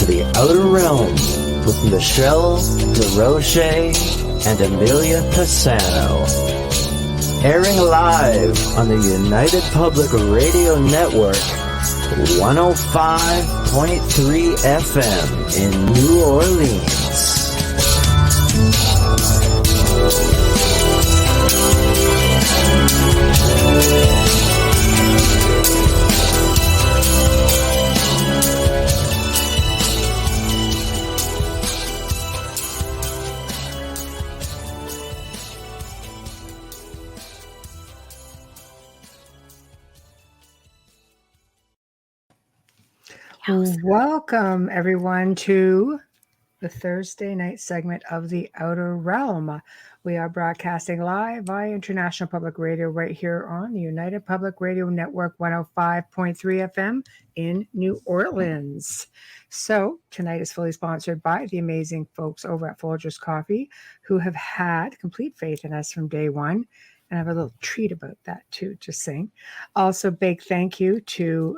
the Outer Realm with Michelle DeRoche and Amelia Pisano. Airing live on the United Public Radio Network, 105.3 FM in New Orleans. Welcome, everyone, to the Thursday night segment of The Outer Realm. We are broadcasting live via International Public Radio right here on the United Public Radio Network 105.3 FM in New Orleans. So tonight is fully sponsored by the amazing folks over at Folgers Coffee, who have had complete faith in us from day one. And I have a little treat about that too, just saying. Also, big thank you to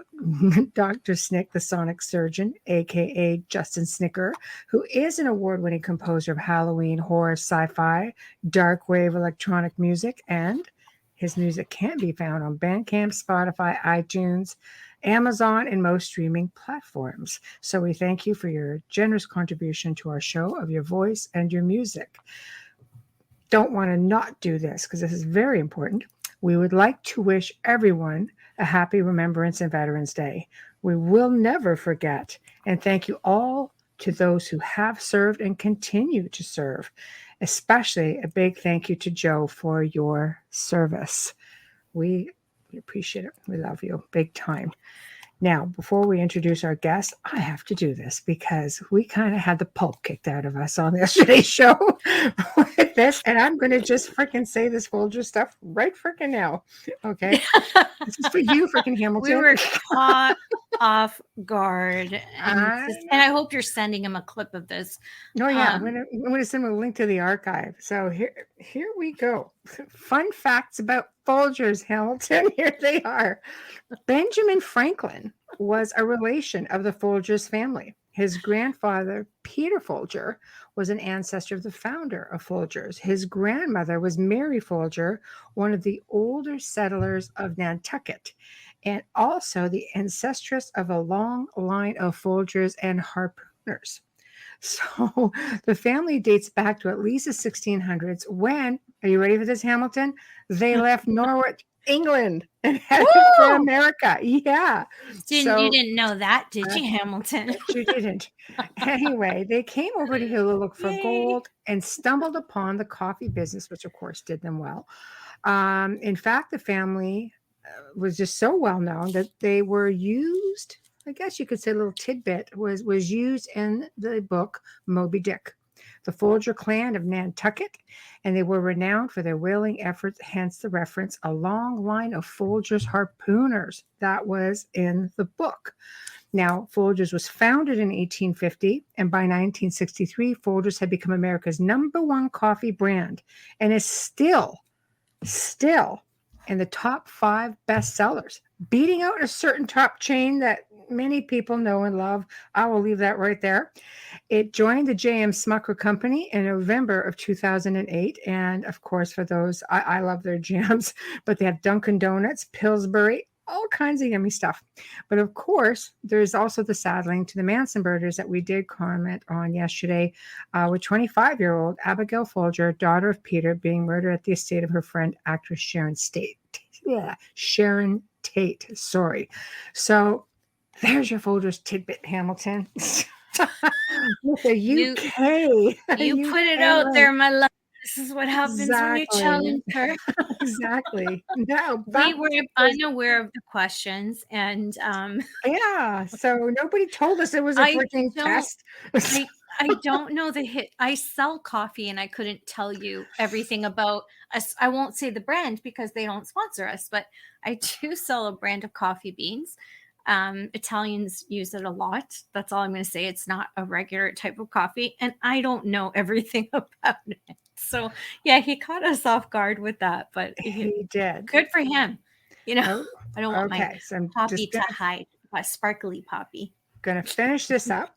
Dr. Snick, the sonic surgeon, aka Justin Snicker, who is an award-winning composer of Halloween, horror, sci-fi, dark wave electronic music, and his music can be found on Bandcamp, Spotify, iTunes, Amazon, and most streaming platforms. So we thank you for your generous contribution to our show of your voice and your music. Don't want to not do this because this is very important. We would like to wish everyone a happy Remembrance and Veterans Day. We will never forget. And thank you all to those who have served and continue to serve. Especially a big thank you to Joe for your service. We appreciate it. We love you big time. Now, before we introduce our guest, I have to do this because we kind of had the pulp kicked out of us on yesterday's show with this. And I'm going to just freaking say this Folger stuff right freaking now. Okay. This is for you, freaking Hamilton. We were caught off guard. And I hope you're sending him a clip of this. Oh, yeah. I'm going to send him a link to the archive. So here we go. Fun facts about Folgers, Hamilton. Here they are. Benjamin Franklin was a relation of the Folgers family. His grandfather, Peter Folger, was an ancestor of the founder of Folgers. His grandmother was Mary Folger, one of the older settlers of Nantucket, and also the ancestress of a long line of Folgers and harpooners. So the family dates back to at least the 1600s when, are you ready for this, Hamilton? They left Norwich, England, and headed for America. Yeah. You didn't know that, did you, Hamilton? You didn't. Anyway, they came over to Hill to look for gold and stumbled upon the coffee business, which of course did them well. In fact, the family was just so well known that they were used, I guess you could say a little tidbit, was used in the book Moby Dick. The Folger clan of Nantucket, and they were renowned for their whaling efforts, hence the reference, a long line of Folgers harpooners. That was in the book. Now, Folgers was founded in 1850, and by 1963, Folgers had become America's #1 coffee brand, and is still in the top 5 bestsellers, beating out a certain top chain that many people know and love. I will leave that right there. It joined the J.M. Smucker Company in November of 2008. And of course, for those, I love their jams, but they have Dunkin' Donuts, Pillsbury, all kinds of yummy stuff. But of course, there's also the saddling to the Manson murders that we did comment on yesterday, with 25-year-old Abigail Folger, daughter of Peter, being murdered at the estate of her friend, actress Sharon Tate. Sorry. So there's your Folgers tidbit, Hamilton. With the UK. You put it out there, my love. This is what happens when you challenge her. Exactly. No, we were unaware of the questions, and yeah. So nobody told us it was a freaking test. I don't know the hit. I sell coffee, and I couldn't tell you everything about us. I won't say the brand because they don't sponsor us, but I do sell a brand of coffee beans. Italians use it a lot. That's all I'm going to say. It's not a regular type of coffee, and I don't know everything about it. So yeah, he caught us off guard with that, but he did. Good for him. You know, I don't want my so poppy to hide. My sparkly poppy. Going to finish this up.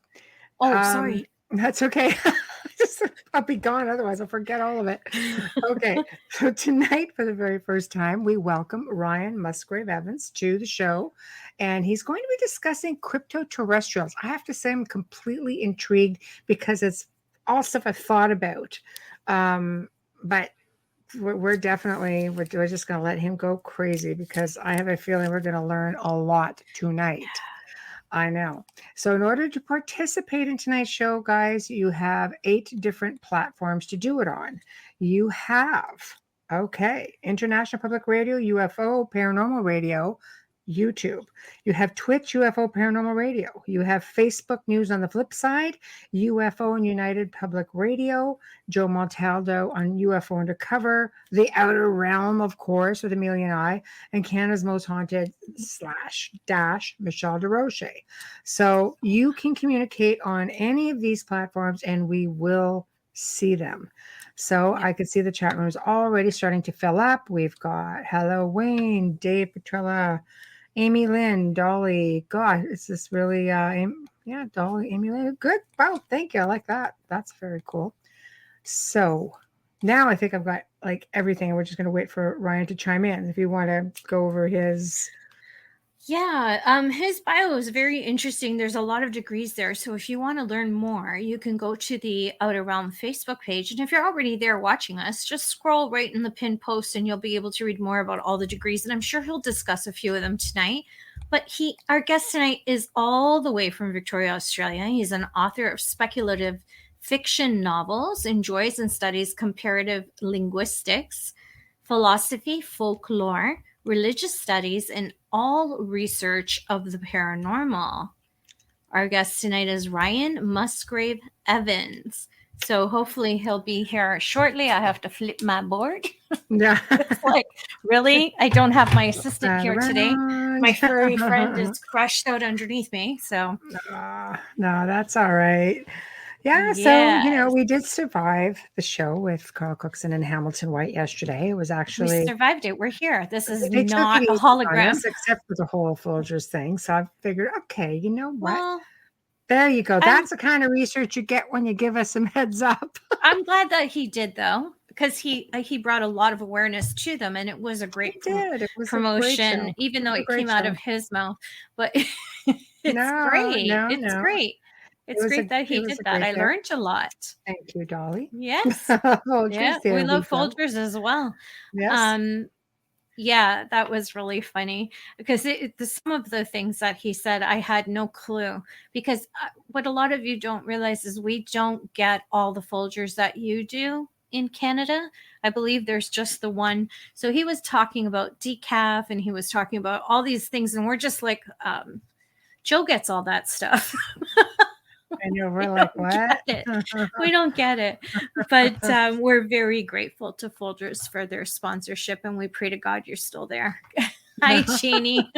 Oh, sorry. That's okay. I'll be gone, otherwise I'll forget all of it. Okay, so tonight, for the very first time, we welcome Ryan Musgrave Evans to the show, and he's going to be discussing crypto-terrestrials. I have to say, I'm completely intrigued because it's all stuff I've thought about, but we're definitely we're just going to let him go crazy because I have a feeling we're going to learn a lot tonight. I know. So, in order to participate in tonight's show, guys, you have 8 different platforms to do it on. You have, International Public Radio, UFO, Paranormal Radio, YouTube. You have Twitch, UFO, Paranormal Radio. You have Facebook News on the flip side, UFO and United Public Radio, Joe Montaldo on UFO Undercover, The Outer Realm, of course, with Amelia and I, and Canada's Most Haunted / Michelle DeRoche. So you can communicate on any of these platforms and we will see them. So I can see the chat room is already starting to fill up. We've got Hello Wayne, Dave Petrella, Amy Lynn, Dolly. God, is this really Dolly, Amy Lynn. Good. Wow, thank you. I like that. That's very cool. So now I think I've got like everything. We're just going to wait for Ryan to chime in. If you want to go over his. Yeah, his bio is very interesting. There's a lot of degrees there. So if you want to learn more, you can go to the Outer Realm Facebook page. And if you're already there watching us, just scroll right in the pinned post and you'll be able to read more about all the degrees. And I'm sure he'll discuss a few of them tonight. But our guest tonight is all the way from Victoria, Australia. He's an author of speculative fiction novels, enjoys and studies comparative linguistics, philosophy, folklore, religious studies, and all research of the paranormal. Our guest tonight is Ryan Musgrave Evans. So hopefully he'll be here shortly. I have to flip my board. Yeah. It's like, really? I don't have my assistant here today. My furry friend is crushed out underneath me. So no, that's all right. Yeah, so, we did survive the show with Carl Cookson and Hamilton White yesterday. It was actually... We survived it. We're here. This is not a hologram. Us, except for the whole Folgers thing. So I figured, okay, you know what? Well, there you go. That's the kind of research you get when you give us some heads up. I'm glad that he did, though, because he brought a lot of awareness to them, and it was a great promotion, even though it came out of his mouth. But it's great. It's great. It's great that he did that. I learned a lot. Thank you, Dolly. Yes. We love Folgers as well. Yes. Yeah, that was really funny because some of the things that he said, I had no clue. Because what a lot of you don't realize is we don't get all the Folgers that you do in Canada. I believe there's just the one. So he was talking about decaf and he was talking about all these things. And we're just like, Joe gets all that stuff. I know, we're like, what? We don't get it. But we're very grateful to Folgers for their sponsorship, and we pray to God you're still there. Hi, Jeannie.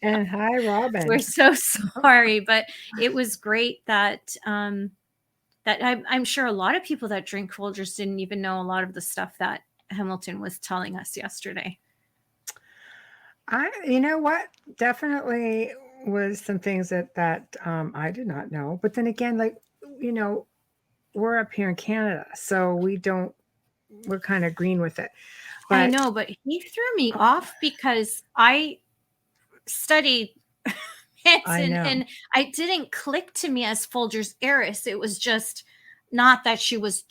And hi, Robin. We're so sorry, but it was great that that I'm sure a lot of people that drink Folgers didn't even know a lot of the stuff that Hamilton was telling us yesterday. You know what? Definitely was some things that I did not know. But then again, like, we're up here in Canada, so we're kind of green with it. But, I know, but he threw me off because I studied Manson and it didn't click to me as Folger's heiress. It was just not that she was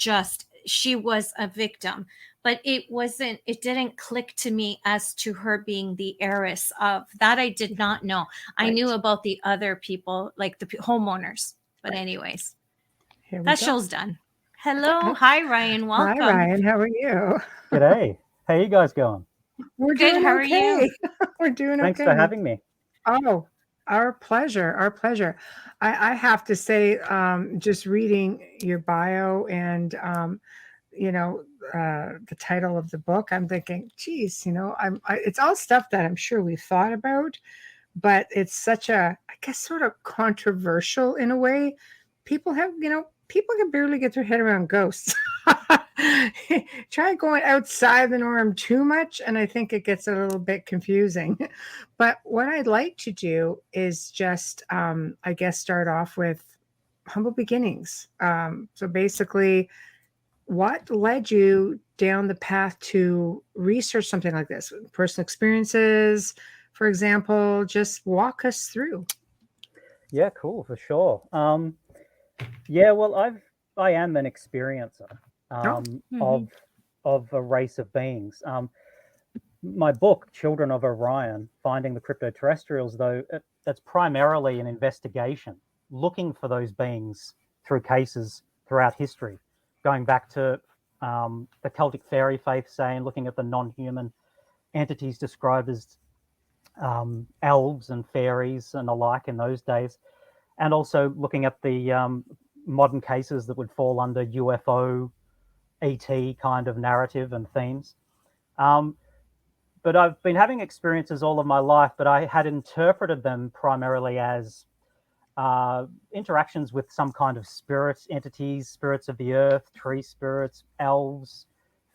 a victim. But it didn't click to me as to her being the heiress of that. I did not know. Right. I knew about the other people, like the homeowners. But anyways, that show's done. Hello. Hi, Ryan. Welcome. Hi, Ryan. How are you? G'day. How you guys going? We're good. How are you? We're doing okay. Thanks for having me. Oh, our pleasure. Our pleasure. I have to say, just reading your bio and, the title of the book, I'm thinking, geez, it's all stuff that I'm sure we've thought about, but it's such I guess, sort of controversial in a way. People can barely get their head around ghosts. Try going outside the norm too much, and I think it gets a little bit confusing. But what I'd like to do is just, I guess, start off with humble beginnings. So basically, what led you down the path to research something like this? Personal experiences, for example, just walk us through. Yeah, cool, for sure. Yeah, well, I am an experiencer Oh, of a race of beings. My book, Children of Orion: Finding the Crypto-Terrestrials, though, that's primarily an investigation, looking for those beings through cases throughout history, going back to the Celtic fairy faith, saying, looking at the non-human entities described as elves and fairies and alike in those days, and also looking at the modern cases that would fall under UFO, ET kind of narrative and themes. But I've been having experiences all of my life, but I had interpreted them primarily as interactions with some kind of spirits, entities, spirits of the earth, tree spirits, elves,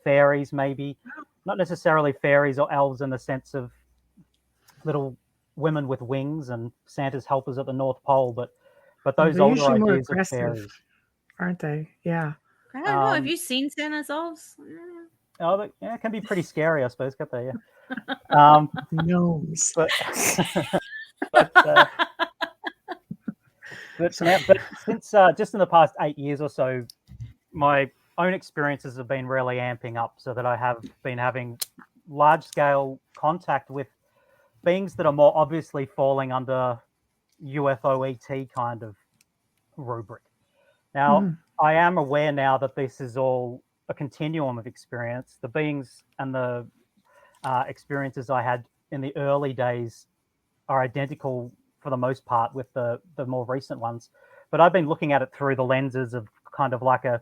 fairies, maybe. Not necessarily fairies or elves in the sense of little women with wings and Santa's helpers at the North Pole, but those they're older usually more ideas of aggressive, fairies. aren't they? Yeah. I don't know. Have Um, you seen Santa's elves? yeah, it can be pretty scary, I suppose, can't they? Yeah. Gnomes. But but but since just in the past 8 years or so, my own experiences have been really amping up, so that I have been having large scale contact with beings that are more obviously falling under UFO ET kind of rubric. Now, I am aware now that this is all a continuum of experience. The beings and the experiences I had in the early days are identical for the most part with the more recent ones. But I've been looking at it through the lenses of kind of like a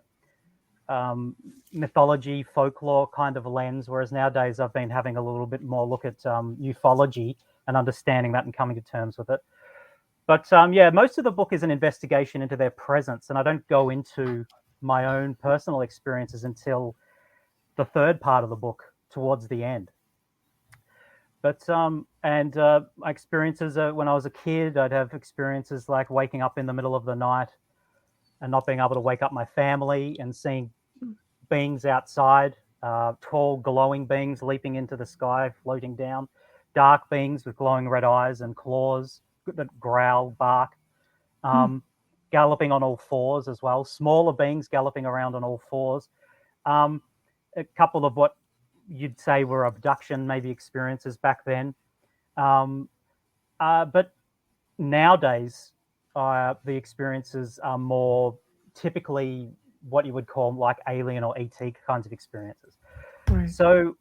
mythology, folklore kind of lens, whereas nowadays I've been having a little bit more look at ufology and understanding that and coming to terms with it. But yeah, most of the book is an investigation into their presence, and I don't go into my own personal experiences until the third part of the book, towards the end. But my experiences when I was a kid, I'd have experiences like waking up in the middle of the night and not being able to wake up my family, and seeing beings outside, tall glowing beings leaping into the sky, floating down, dark beings with glowing red eyes and claws that growl, bark, galloping on all fours as well, smaller beings galloping around on all fours. A couple of what you'd say were abduction maybe experiences back then. But nowadays, the experiences are more typically what you would call like alien or ET kinds of experiences. Right. So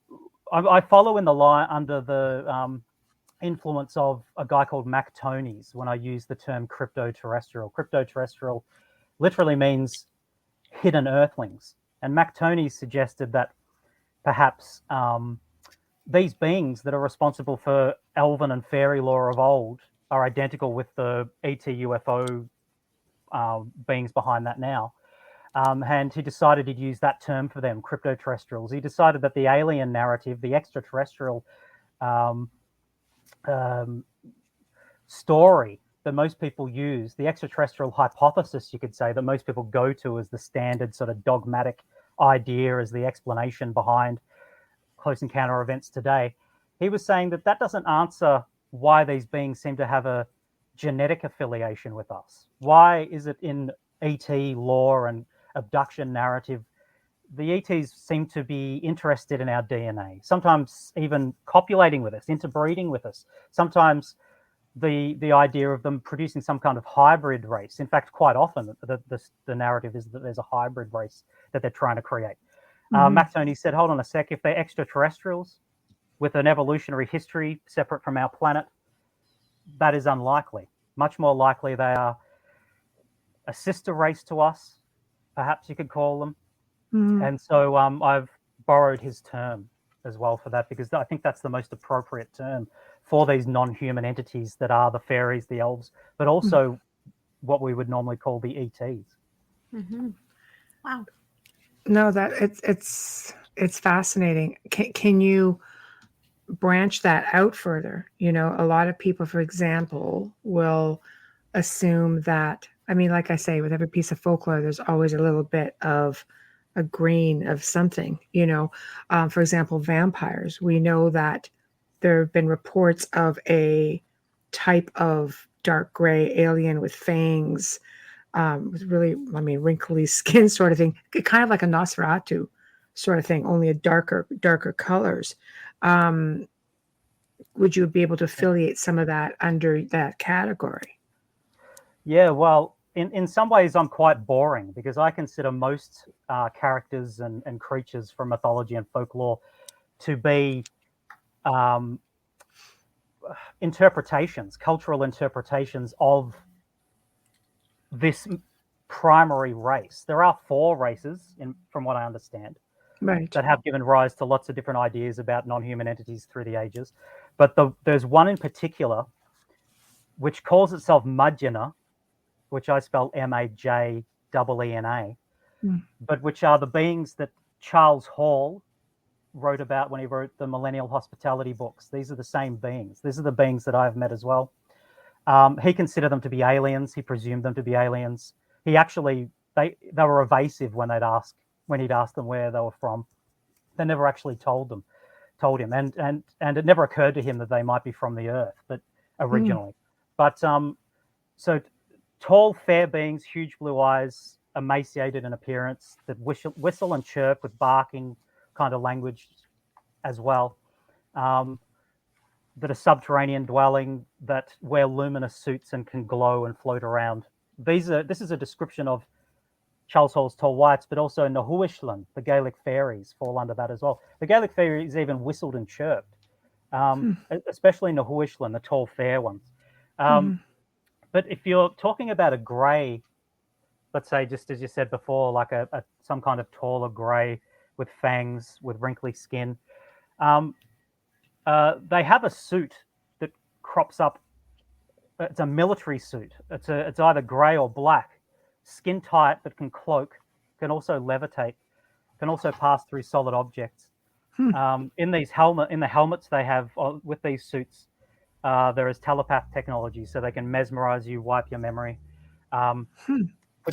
I follow in the line under the influence of a guy called Mac Tonnies when I use the term crypto-terrestrial. Crypto-terrestrial literally means hidden earthlings. And Mac Tonnies suggested that perhaps these beings that are responsible for elven and fairy lore of old are identical with the ET UFO beings behind that now. And he decided he'd use that term for them, crypto-terrestrials. He decided that the alien narrative, the extraterrestrial story that most people use, the extraterrestrial hypothesis, you could say, that most people go to as the standard sort of dogmatic idea as the explanation behind close encounter events today. He was saying that that doesn't answer why these beings seem to have a genetic affiliation with us. Why is it in ET lore and abduction narrative, the ETs seem to be interested in our DNA, sometimes even copulating with us, interbreeding with us, sometimes the idea of them producing some kind of hybrid race. In fact, quite often the narrative is that there's a hybrid race that they're trying to create. Mac Toney said, hold on a sec, if they're extraterrestrials with an evolutionary history separate from our planet, that is unlikely. Much more likely they are a sister race to us, perhaps you could call them. And so I've borrowed his term as well for that, because I think that's the most appropriate term for these non-human entities that are the fairies, the elves, but also what we would normally call the ETs. Wow. No, that it's fascinating. Can you branch that out further? You know, a lot of people, for example, will assume that I mean, like I say, with every piece of folklore, there's always a little bit of a grain of something, you know. For example, vampires. We know that there have been reports of a type of dark gray alien with fangs, with really, I mean, wrinkly skin sort of thing, kind of like a Nosferatu sort of thing, only a darker colors. Um, would you be able to affiliate some of that under that category? Yeah, well, in some ways, I'm quite boring because I consider most characters and creatures from mythology and folklore to be um, interpretations, cultural interpretations of this primary race. There are 4 races, from what I understand, Right. that have given rise to lots of different ideas about non-human entities through the ages. But there's one in particular which calls itself Majina, which I spell Majena, Mm. but which are the beings that Charles Hall wrote about when he wrote the Millennial Hospitality books. These are the same beings. These are the beings that I've met as well. He considered them to be aliens. He presumed them to be aliens. He actually, they were evasive when he'd ask them where they were from. They never actually told him, and it never occurred to him that they might be from the Earth, but originally. But so tall, fair beings, huge blue eyes, emaciated in appearance, that whistle and chirp with barking kind of language as well. That are subterranean dwelling, that wear luminous suits and can glow and float around. This is a description of Charles Hall's tall whites, but also Nahuishlan, the Gaelic fairies, fall under that as well. The Gaelic fairies even whistled and chirped, especially Nahuishlan, the tall, fair ones. But if you're talking about a grey, let's say, just as you said before, like some kind of taller grey with fangs, with wrinkly skin, they have a suit that crops up. It's a military suit. It's either grey or black, skin tight but can cloak, can also levitate, can also pass through solid objects. In the helmets they have with these suits, there is telepath technology, so they can mesmerize you, wipe your memory. So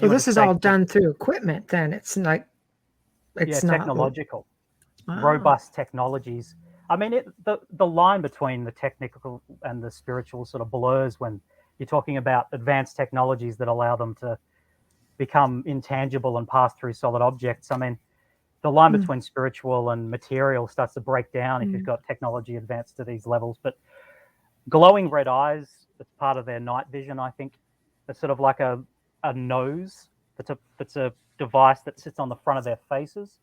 this is all done through equipment. Then it's like it's not technological, robust technologies. I mean, the line between the technical and the spiritual sort of blurs when you're talking about advanced technologies that allow them to become intangible and pass through solid objects. I mean, the line between spiritual and material starts to break down if you've got technology advanced to these levels. But glowing red eyes, it's part of their night vision, I think. It's sort of like a nose that's a device that sits on the front of their faces.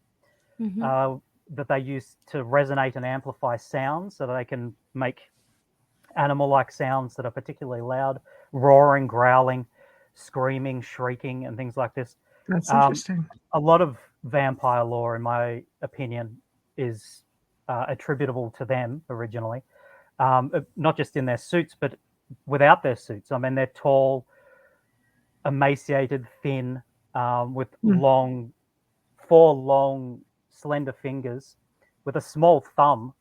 That they use to resonate and amplify sounds so that they can make animal-like sounds that are particularly loud, roaring, growling, screaming, shrieking, and things like this. That's interesting. A lot of vampire lore, in my opinion, is attributable to them originally, not just in their suits, but without their suits. I mean, they're tall, emaciated, thin, with 4 long, slender fingers with a small thumb,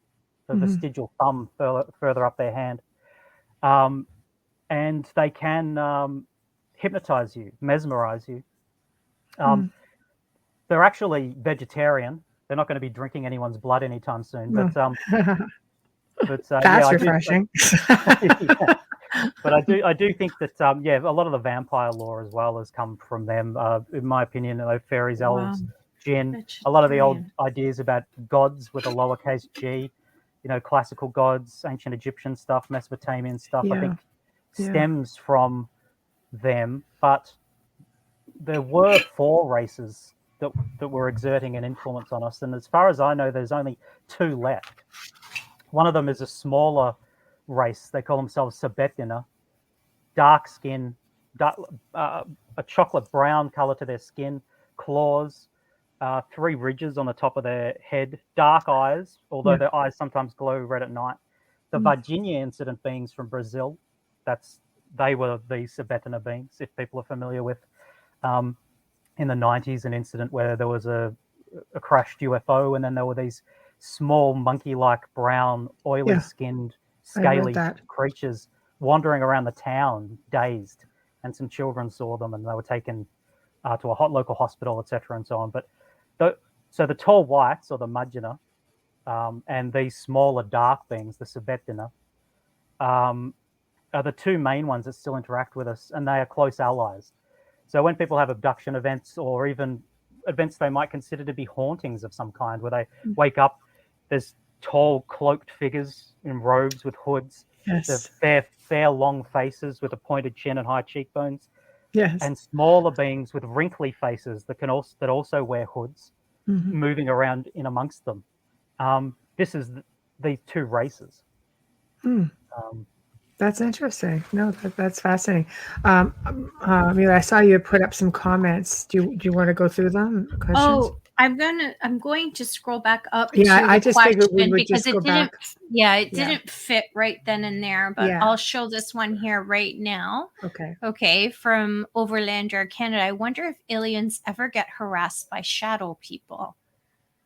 the vestigial thumb further up their hand. And they can hypnotize you, mesmerize you. They're actually vegetarian. They're not going to be drinking anyone's blood anytime soon. But that's refreshing. But I do think that a lot of the vampire lore as well has come from them. In my opinion, fairies, elves, jinn, a lot of the old ideas about gods with a lowercase g, classical gods, ancient Egyptian stuff, Mesopotamian stuff, I think stems from them. But there were 4 races that were exerting an influence on us. And as far as I know, there's only 2 left. One of them is a smaller race. They call themselves Sabetina, dark skin, a chocolate brown color to their skin, claws, 3 ridges on the top of their head, dark eyes, although their eyes sometimes glow red at night. The Virginia incident beings from Brazil, they were the Sabetina beings, if people are familiar with. In the 90s, an incident where there was a crashed UFO, and then there were these small monkey-like brown, oily-skinned, scaly creatures wandering around the town, dazed. and some children saw them, and they were taken to a local hospital, etc., and so on. But so the tall whites, or the Mudgina, and these smaller dark beings, the Sabetina, are the two main ones that still interact with us, and they are close allies. So when people have abduction events, or even events they might consider to be hauntings of some kind, where they wake up, there's tall cloaked figures in robes with hoods, Yes. fair long faces with a pointed chin and high cheekbones, Yes. and smaller beings with wrinkly faces that also wear hoods, moving around in amongst them. This is the two races. That's interesting. No, that's fascinating. I saw you put up some comments. Do you want to go through them? Questions? Oh, I'm going to scroll back up. Yeah, to I the just figured we question would because just it go didn't. back. Yeah, it didn't fit right then and there. But Yeah. I'll show this one here right now. Okay. Okay, from Overlander Canada. I wonder if aliens ever get harassed by shadow people.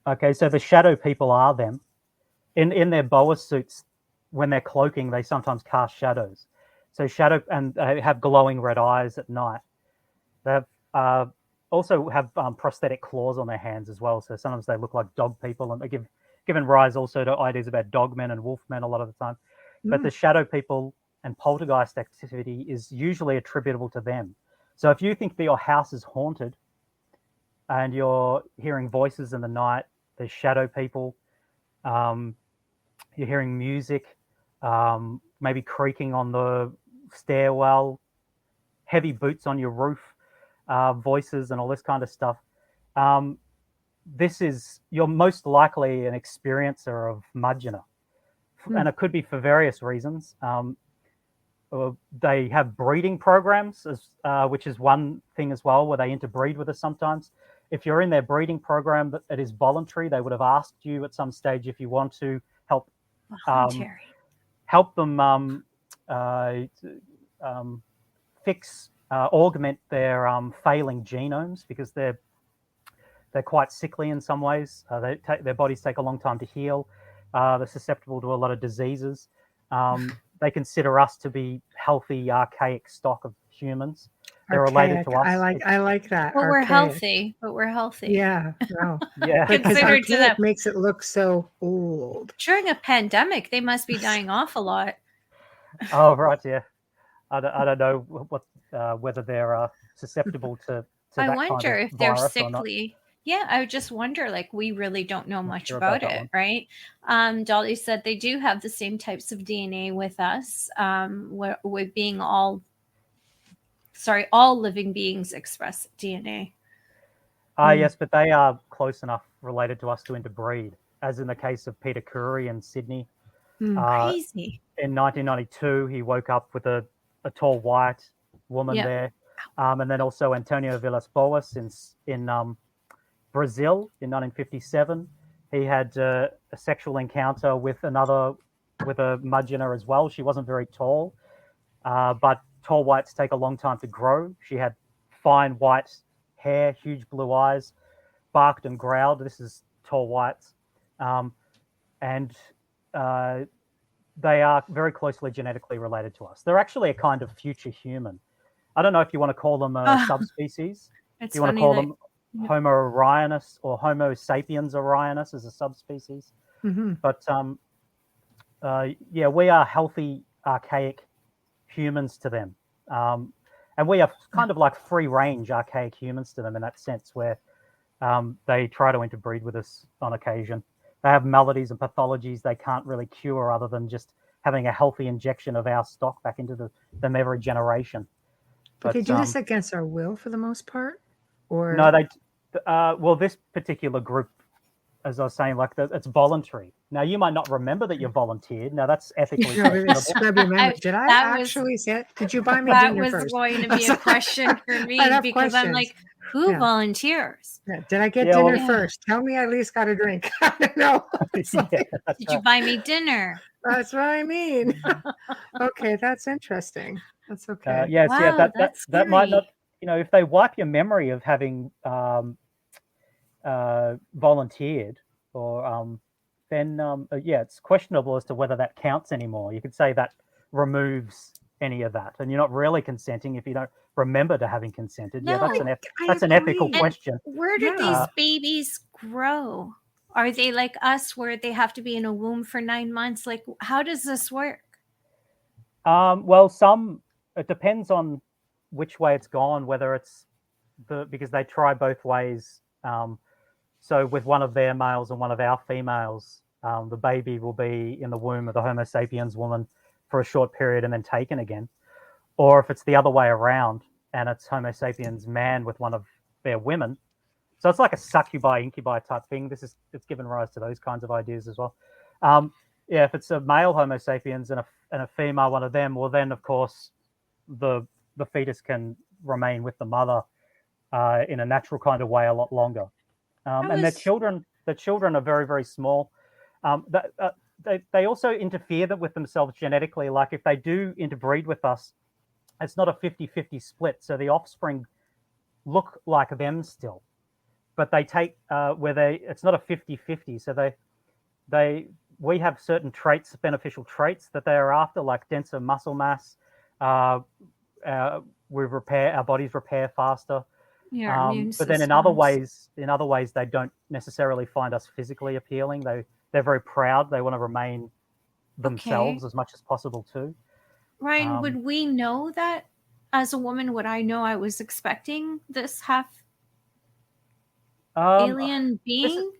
Okay, so the shadow people are them. In their boa suits, when they're cloaking, they sometimes cast shadows. So and they have glowing red eyes at night. They have, also have prosthetic claws on their hands as well. So sometimes they look like dog people, and they given rise also to ideas about dogmen and wolfmen a lot of the time. But the shadow people and poltergeist activity is usually attributable to them. So if you think that your house is haunted and you're hearing voices in the night, there's shadow people. You're hearing music, maybe creaking on the stairwell, heavy boots on your roof, voices and all this kind of stuff. You're most likely an experiencer of Mudgina. And it could be for various reasons. They have breeding programs, which is one thing as well, where they interbreed with us sometimes. If you're in their breeding program that is voluntary, they would have asked you at some stage if you want to help them augment their failing genomes, because they're quite sickly in some ways. Their bodies take a long time to heal. They're susceptible to a lot of diseases. They consider us to be healthy, archaic stock of humans. They're related to us. I like that. But we're healthy. Yeah. No. Yeah. Because Considered to archaic them. makes it look so old. During a pandemic, they must be dying off a lot. Oh, right. Yeah. I don't know whether they're susceptible to I that wonder kind of if they're virus or not. sickly. Yeah, I would just wonder, like, we really don't know much sure about about that it, right? Dolly said they do have the same types of DNA with us, with being all living beings express DNA. Yes, but they are close enough related to us to interbreed, as in the case of Peter Curry in Sydney. Crazy. In 1992, he woke up with a tall white woman there. And then also Antonio Villas-Boas in Brazil in 1957. He had a sexual encounter with a Mudgina as well. She wasn't very tall, but tall whites take a long time to grow. She had fine white hair, huge blue eyes, barked and growled. This is tall whites. And they are very closely genetically related to us. They're actually a kind of future human. I don't know if you want to call them a subspecies. If you want to call them Homo orionis or Homo sapiens orionis as a subspecies. But we are healthy, archaic humans to them. And we are kind of like free-range archaic humans to them in that sense, where they try to interbreed with us on occasion. They have maladies and pathologies they can't really cure other than just having a healthy injection of our stock back into them every generation. But they do this against our will for the most part? Or no, this particular group, as I was saying, it's voluntary. Now, you might not remember that you volunteered. Now, that's ethically scrub your memory. Did I actually say it? Did you buy me dinner first? That was going to be a question for me because I'm like, who volunteers? Yeah. Did I get dinner first? Tell me I at least got a drink. I don't know. Did you buy me dinner? That's what I mean. Okay, that's interesting. That's okay. Yes, wow, that might not, if they wipe your memory of having volunteered, or then it's questionable as to whether that counts anymore. You could say that removes any of that, and you're not really consenting if you don't remember to having consented. Yeah, that's No. that's an ethical agree. question. Where do Yeah. these babies grow? Are they like us where they have to be in a womb for 9 months? Like, how does this work? Well, it depends on which way it's gone, whether it's because they try both ways. So with one of their males and one of our females, the baby will be in the womb of the Homo sapiens woman for a short period and then taken again. Or if it's the other way around and it's Homo sapiens man with one of their women. So it's like a succubi incubi type thing. It's given rise to those kinds of ideas as well. Yeah, if it's a male Homo sapiens and a female one of them, well then of course the fetus can remain with the mother in a natural kind of way a lot longer. And their children are very, very small. They also interfere with themselves genetically. Like if they do interbreed with us, it's not a 50-50 split. So the offspring look like them still, but they take it's not a 50-50. So we have certain traits, beneficial traits that they are after, like denser muscle mass. Our bodies repair faster. Yeah, immune but then in other systems. ways, they don't necessarily find us physically appealing. They're very proud. They want to remain themselves as much as possible too. Ryan, would we know that as a woman? Would I know I was expecting this half alien being?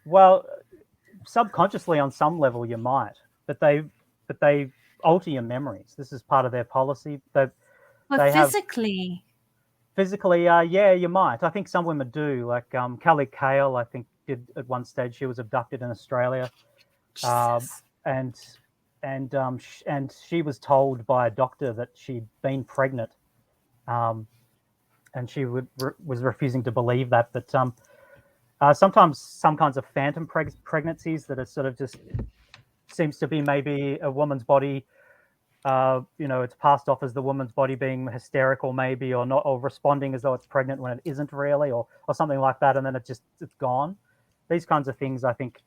Well, subconsciously on some level you might, but they alter your memories. This is part of their policy. But physically. Physically, yeah, you might. I think some women do. Like Kelly Kale, I think did at one stage. She was abducted in Australia, and she was told by a doctor that she'd been pregnant, and she was refusing to believe that. But sometimes some kinds of phantom pregnancies that are sort of just seems to be maybe a woman's body. It's passed off as the woman's body being hysterical, maybe, or not, or responding as though it's pregnant when it isn't really, or something like that, and then it's gone. These kinds of things, I think,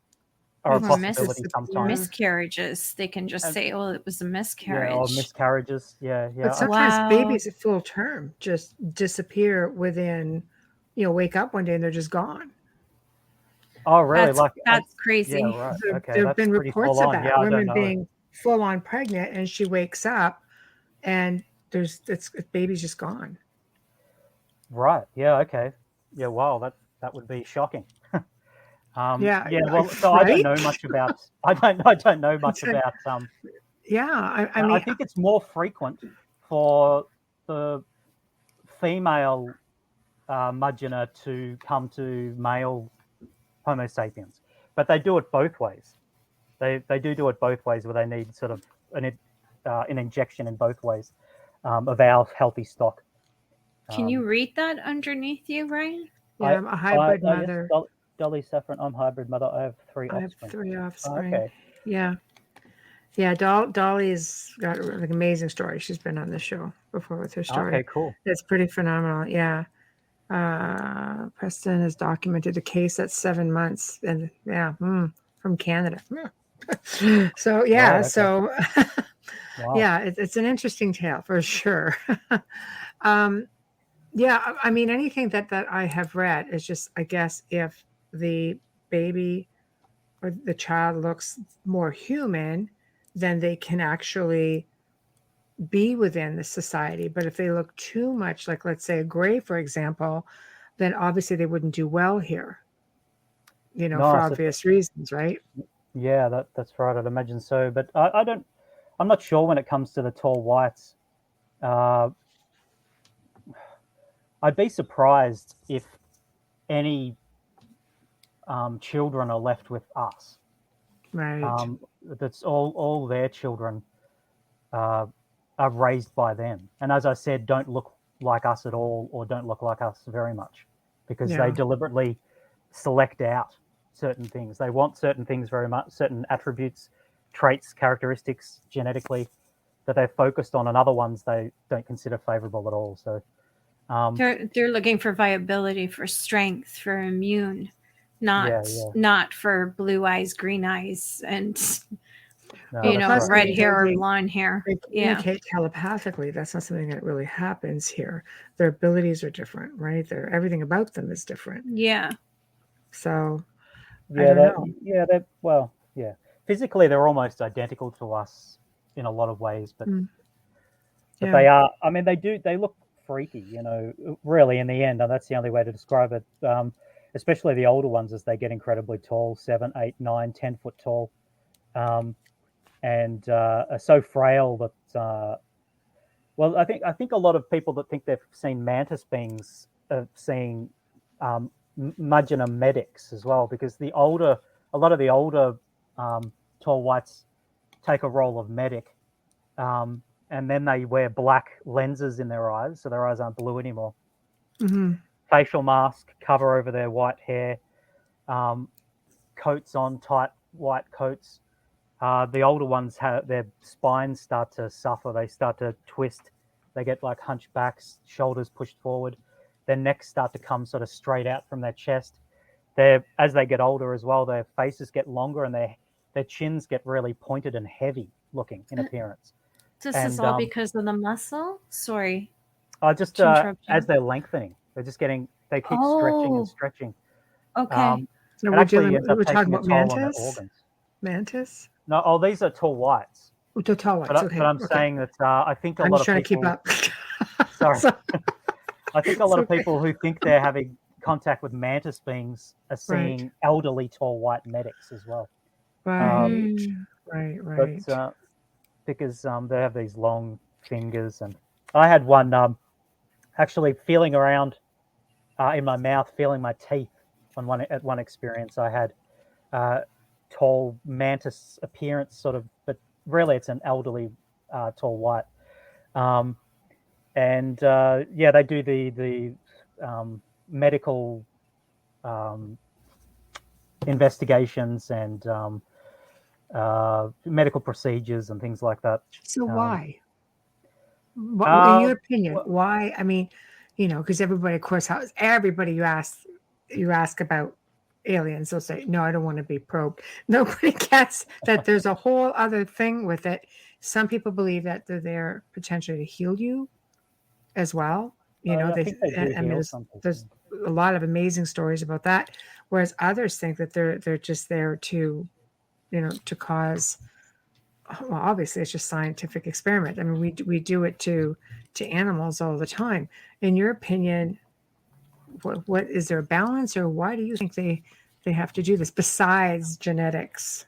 are a possibility sometimes. Miscarriages, they can just say, "Oh, it was a miscarriage." Yeah, or miscarriages. Yeah. But sometimes babies at full term just disappear within, wake up one day and they're just gone. Oh, really? That's crazy. Yeah, right. Okay, there have been reports of that, women being full on pregnant, and she wakes up and baby's just gone. Right. Yeah. Okay. Yeah. Wow. That would be shocking. Yeah. Well, so right? I don't know much about. I don't know much about. Yeah. I mean, I think it's more frequent for the female Mudgeonor to come to male Homo sapiens, but they do it both ways. They do it both ways, where they need sort of an injection in both ways of our healthy stock. Can you read that underneath you, Ryan? Yeah, I'm a hybrid mother. Yes, Dolly Saffron, I'm hybrid mother. I have three offspring. Okay. Yeah. Yeah, Dolly's got an amazing story. She's been on the show before with her story. Okay, cool. It's pretty phenomenal. Yeah. Preston has documented a case that's 7 months, and from Canada. So yeah, right, okay. So Wow. Yeah, it's an interesting tale for sure. Yeah, I mean, anything that I have read is just, I guess, if the baby or the child looks more human, then they can actually be within the society. But if they look too much like, let's say, a gray, for example, then obviously they wouldn't do well here, for obvious reasons, right? Yeah, that's right. I'd imagine so. But I'm not sure when it comes to the tall whites. I'd be surprised if any children are left with us. Right. That's all their children are raised by them. And as I said, don't look like us at all, or don't look like us very much, because they deliberately select out certain things. They want certain things very much, certain attributes, traits, characteristics genetically that they're focused on, and other ones they don't consider favorable at all. So they're looking for viability, for strength, for immune, not for blue eyes, green eyes, and No, you that's know, right. red hair or they- blonde hair. They Yeah. communicate telepathically. That's not something that really happens here. Their abilities are different, right? Everything about them is different. Yeah. So I Yeah, don't know. yeah. Physically, they're almost identical to us in a lot of ways, but Mm. but Yeah. they are. I mean, they look freaky, you know. Really, in the end, and that's the only way to describe it. Especially the older ones as they get incredibly tall, 7, 8, 9, 10 foot tall, and are so frail that. Well, I think a lot of people that think they've seen mantis beings have seen Mudgeonum medics as well, because a lot of the older tall whites take a role of medic, and then they wear black lenses in their eyes, so their eyes aren't blue anymore. Hmm. Facial mask, cover over their white hair, um, coats on, tight white coats. The older ones have their spines start to suffer. They start to twist. They get like hunchbacks, shoulders pushed forward. Their necks start to come sort of straight out from their chest. As they get older as well, their faces get longer and their chins get really pointed and heavy looking in appearance. This And is all because of the muscle. Sorry just to interrupt you. as they're lengthening, they keep stretching and Oh, stretching. okay. So It we're actually ends up we're talking taking a about toll on their mantis. organs. Mantis. No, these are tall whites. Oh, tall whites. Okay. But I'm Okay. saying that I think a I'm lot just of trying to keep people. up. Sorry, So- I think a It's lot of okay. people who think they're having contact with mantis beings are Right. seeing elderly tall white medics as well. Right. Mm. Right. But because they have these long fingers, and I had one actually feeling around in my mouth, feeling my teeth. At one experience, I had tall mantis appearance, sort of, but really it's an elderly tall white. And they do the medical investigations and medical procedures and things like that. So Um, why? What, in uh, your opinion, well, why? I mean, because everybody, of course, everybody you ask about aliens, they'll say, "No, I don't want to be probed." Nobody gets that there's a whole other thing with it. Some people believe that they're there potentially to heal you as well. I think they do I mean, heal some there's people. a lot of amazing stories about that. Whereas others think that they're just there to, to cause. Well, obviously, it's just scientific experiment. I mean, we do it to animals all the time. In your opinion, what is there a balance, or why do you think they have to do this besides genetics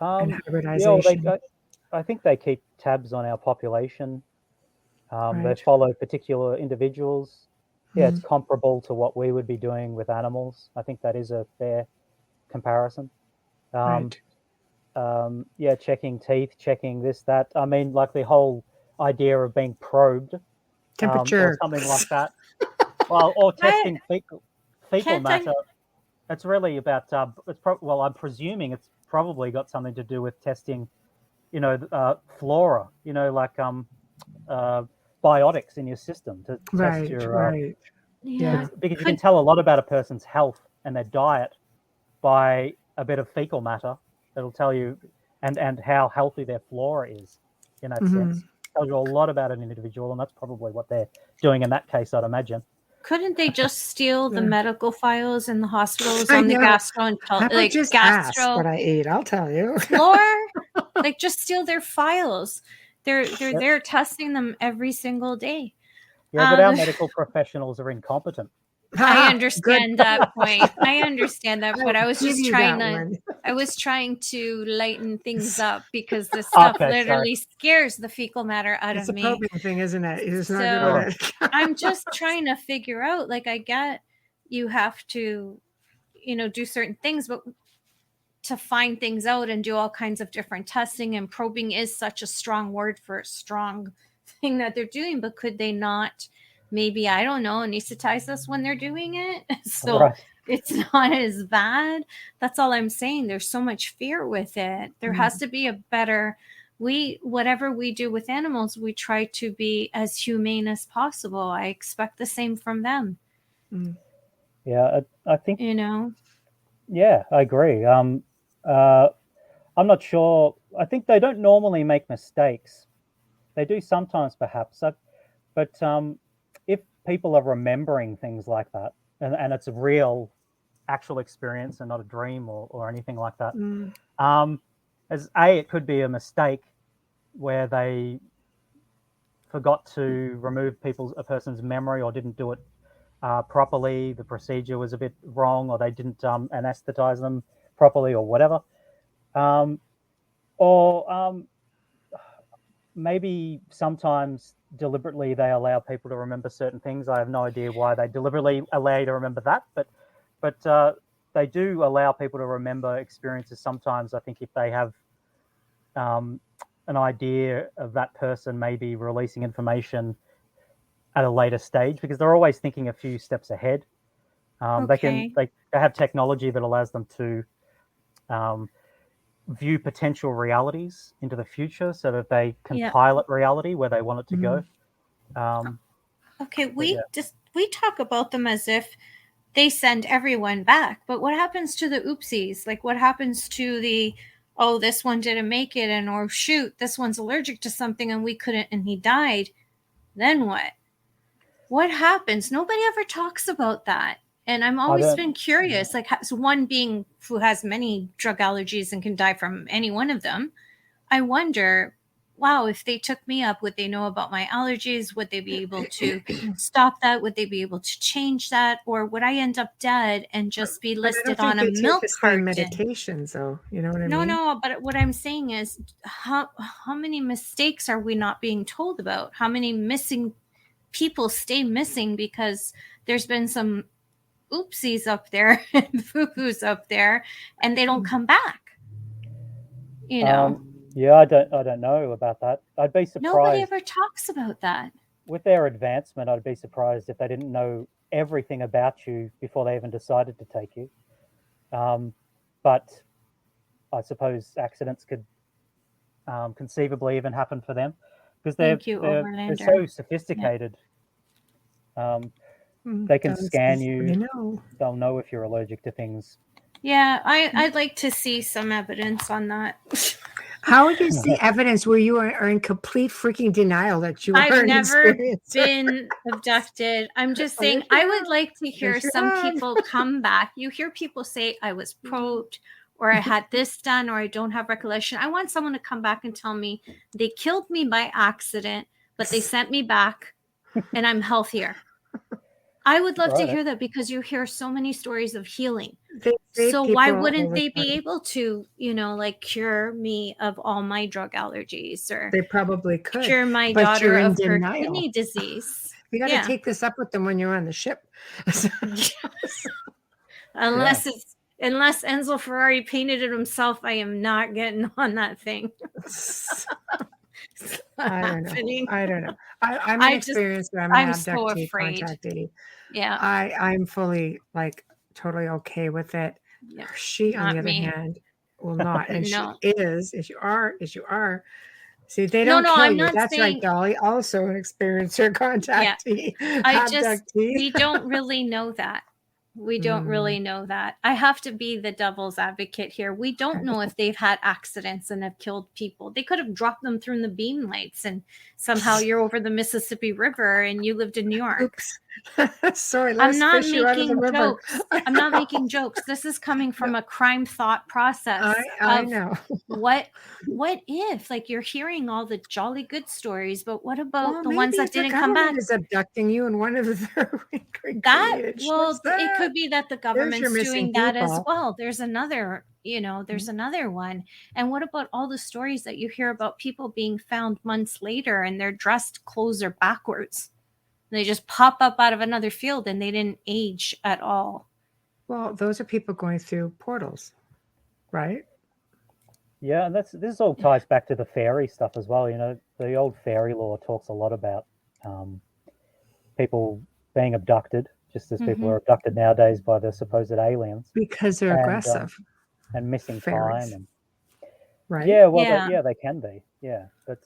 and Yeah, well, hybridization? I think they keep tabs on our population. They Right. follow particular individuals. Yeah, it's Mhm. comparable to what we would be doing with animals. I think that is a fair comparison. Um, Right. checking teeth, checking this, that. I mean, like the whole idea of being probed, or Temperature. something like that. Well, or I testing fecal can't I matter. It's really about. Well, I'm presuming it's probably got something to do with testing, flora. Like biotics in your system to test Right. your. Right. yeah. Yeah. Because you can Could tell a lot about a person's health and their diet by a bit of fecal matter. It'll tell you and how healthy their flora is in that Hmm. sense. Tells you a lot about an individual, and that's probably what they're doing in that case, I'd imagine. couldn't they just steal the Yeah. medical files in the hospitals I on the know. How about just ask gastro what I ate? I'll tell you. floor? Like just steal their files. They're Yep. they're testing them every single day. Yeah, but our Um, medical professionals are incompetent. I Good. understand that point. I understand that, but I was Give just you trying that to. one. I was trying to lighten things up because this stuff Okay, sorry. literally scares the fecal matter out It's of a me. probing thing, isn't it? It's not good So at it. I'm just trying to figure out. Like I get you have to, do certain things, but to find things out and do all kinds of different testing and probing is such a strong word for a strong thing that they're doing. But could they not? Maybe I don't know, anesthetize us when they're doing it, so Right. it's not as bad. That's all I'm saying. There's so much fear with it. There has to be a better. Whatever we do with animals, we try to be as humane as possible. I expect the same from them. Yeah, I think. You know. Yeah, I agree. I'm not sure. I think they don't normally make mistakes. They do sometimes, perhaps. But if people are remembering things like that, and it's a real, actual experience and not a dream or anything like that, as it could be a mistake where they forgot to remove a person's memory or didn't do it properly. The procedure was a bit wrong, or they didn't anesthetize them properly, or whatever. Or maybe sometimes deliberately they allow people to remember certain things. I have no idea why they deliberately allow you to remember that, but they do allow people to remember experiences sometimes. I think if they have an idea of that person maybe releasing information at a later stage, because they're always thinking a few steps ahead. Okay. They have technology that allows them to view potential realities into the future, so that they can Yeah. pilot reality where they want it to go. Okay, yeah. we talk about them as if they send everyone back, but what happens to the oopsies? Like, what happens to the, oh, this one didn't make it, and or shoot, this one's allergic to something and we couldn't, and he died? Then what? What happens? Nobody ever talks about that. And I'm always been curious, like, so one being who has many drug allergies and can die from any one of them, I wonder, wow, if they took me up, would they know about my allergies? Would they be able to stop that? Would they be able to change that? Or would I end up dead and just be listed on a milk the same carton? medications, though. You know what I No, mean? no, but what I'm saying is, how many mistakes are we not being told about? How many missing people stay missing because there's been some oopsies up there and foo-foos up there, and they don't come back? You know, Yeah, I don't know about that. I'd be surprised. nobody ever talks about that. With their advancement, I'd be surprised if they didn't know everything about you before they even decided to take you. But I suppose accidents could conceivably even happen for them, because they're so sophisticated. They can scan you. They'll know if you're allergic to things. Yeah, I'd like to see some evidence on that. How would you see evidence where you are in complete freaking denial that you are I've an never experiencer? been abducted. I'm just saying, I would like to hear some people come back. You hear people say, I was probed, or I had this done, or I don't have recollection. I want someone to come back and tell me they killed me by accident, but they sent me back and I'm healthier. I would love to hear that, because you hear so many stories of healing. So why wouldn't they be able to, like, cure me of all my drug allergies, or they probably could cure my daughter of her kidney disease? You got to take this up with them when you're on the ship. Unless Enzo Ferrari painted it himself, I am not getting on that thing. I don't know. I'm an experiencer. I'm an abductee, contactee. Yeah. I'm fully, like, totally okay with it. Yeah. She, on the other hand, will not. And she is, as you are. See, they don't kill you. That's right, Dolly. Also an experiencer, contactee, abductee. We don't really know that. We don't really know that. I have to be the devil's advocate here. We don't know if they've had accidents and have killed people. They could have dropped them through the beam lights, and somehow you're over the Mississippi River and you lived in New York. Oops. Sorry, I'm not making jokes. I'm not making jokes. This is coming from a crime thought process. I know. What if, like, you're hearing all the jolly good stories, but what about the ones that didn't come back? Is abducting you in one of their it could be that the government's doing that as well. There's another, there's another one. And what about all the stories that you hear about people being found months later and their dressed clothes are backwards? They just pop up out of another field and they didn't age at all. Well, those are people going through portals, right? Yeah, and this all ties back to the fairy stuff as well. The old fairy lore talks a lot about people being abducted, just as people are abducted nowadays by the supposed aliens, because they're aggressive and missing fairies. time. Right? Yeah, well, they can be. Yeah, but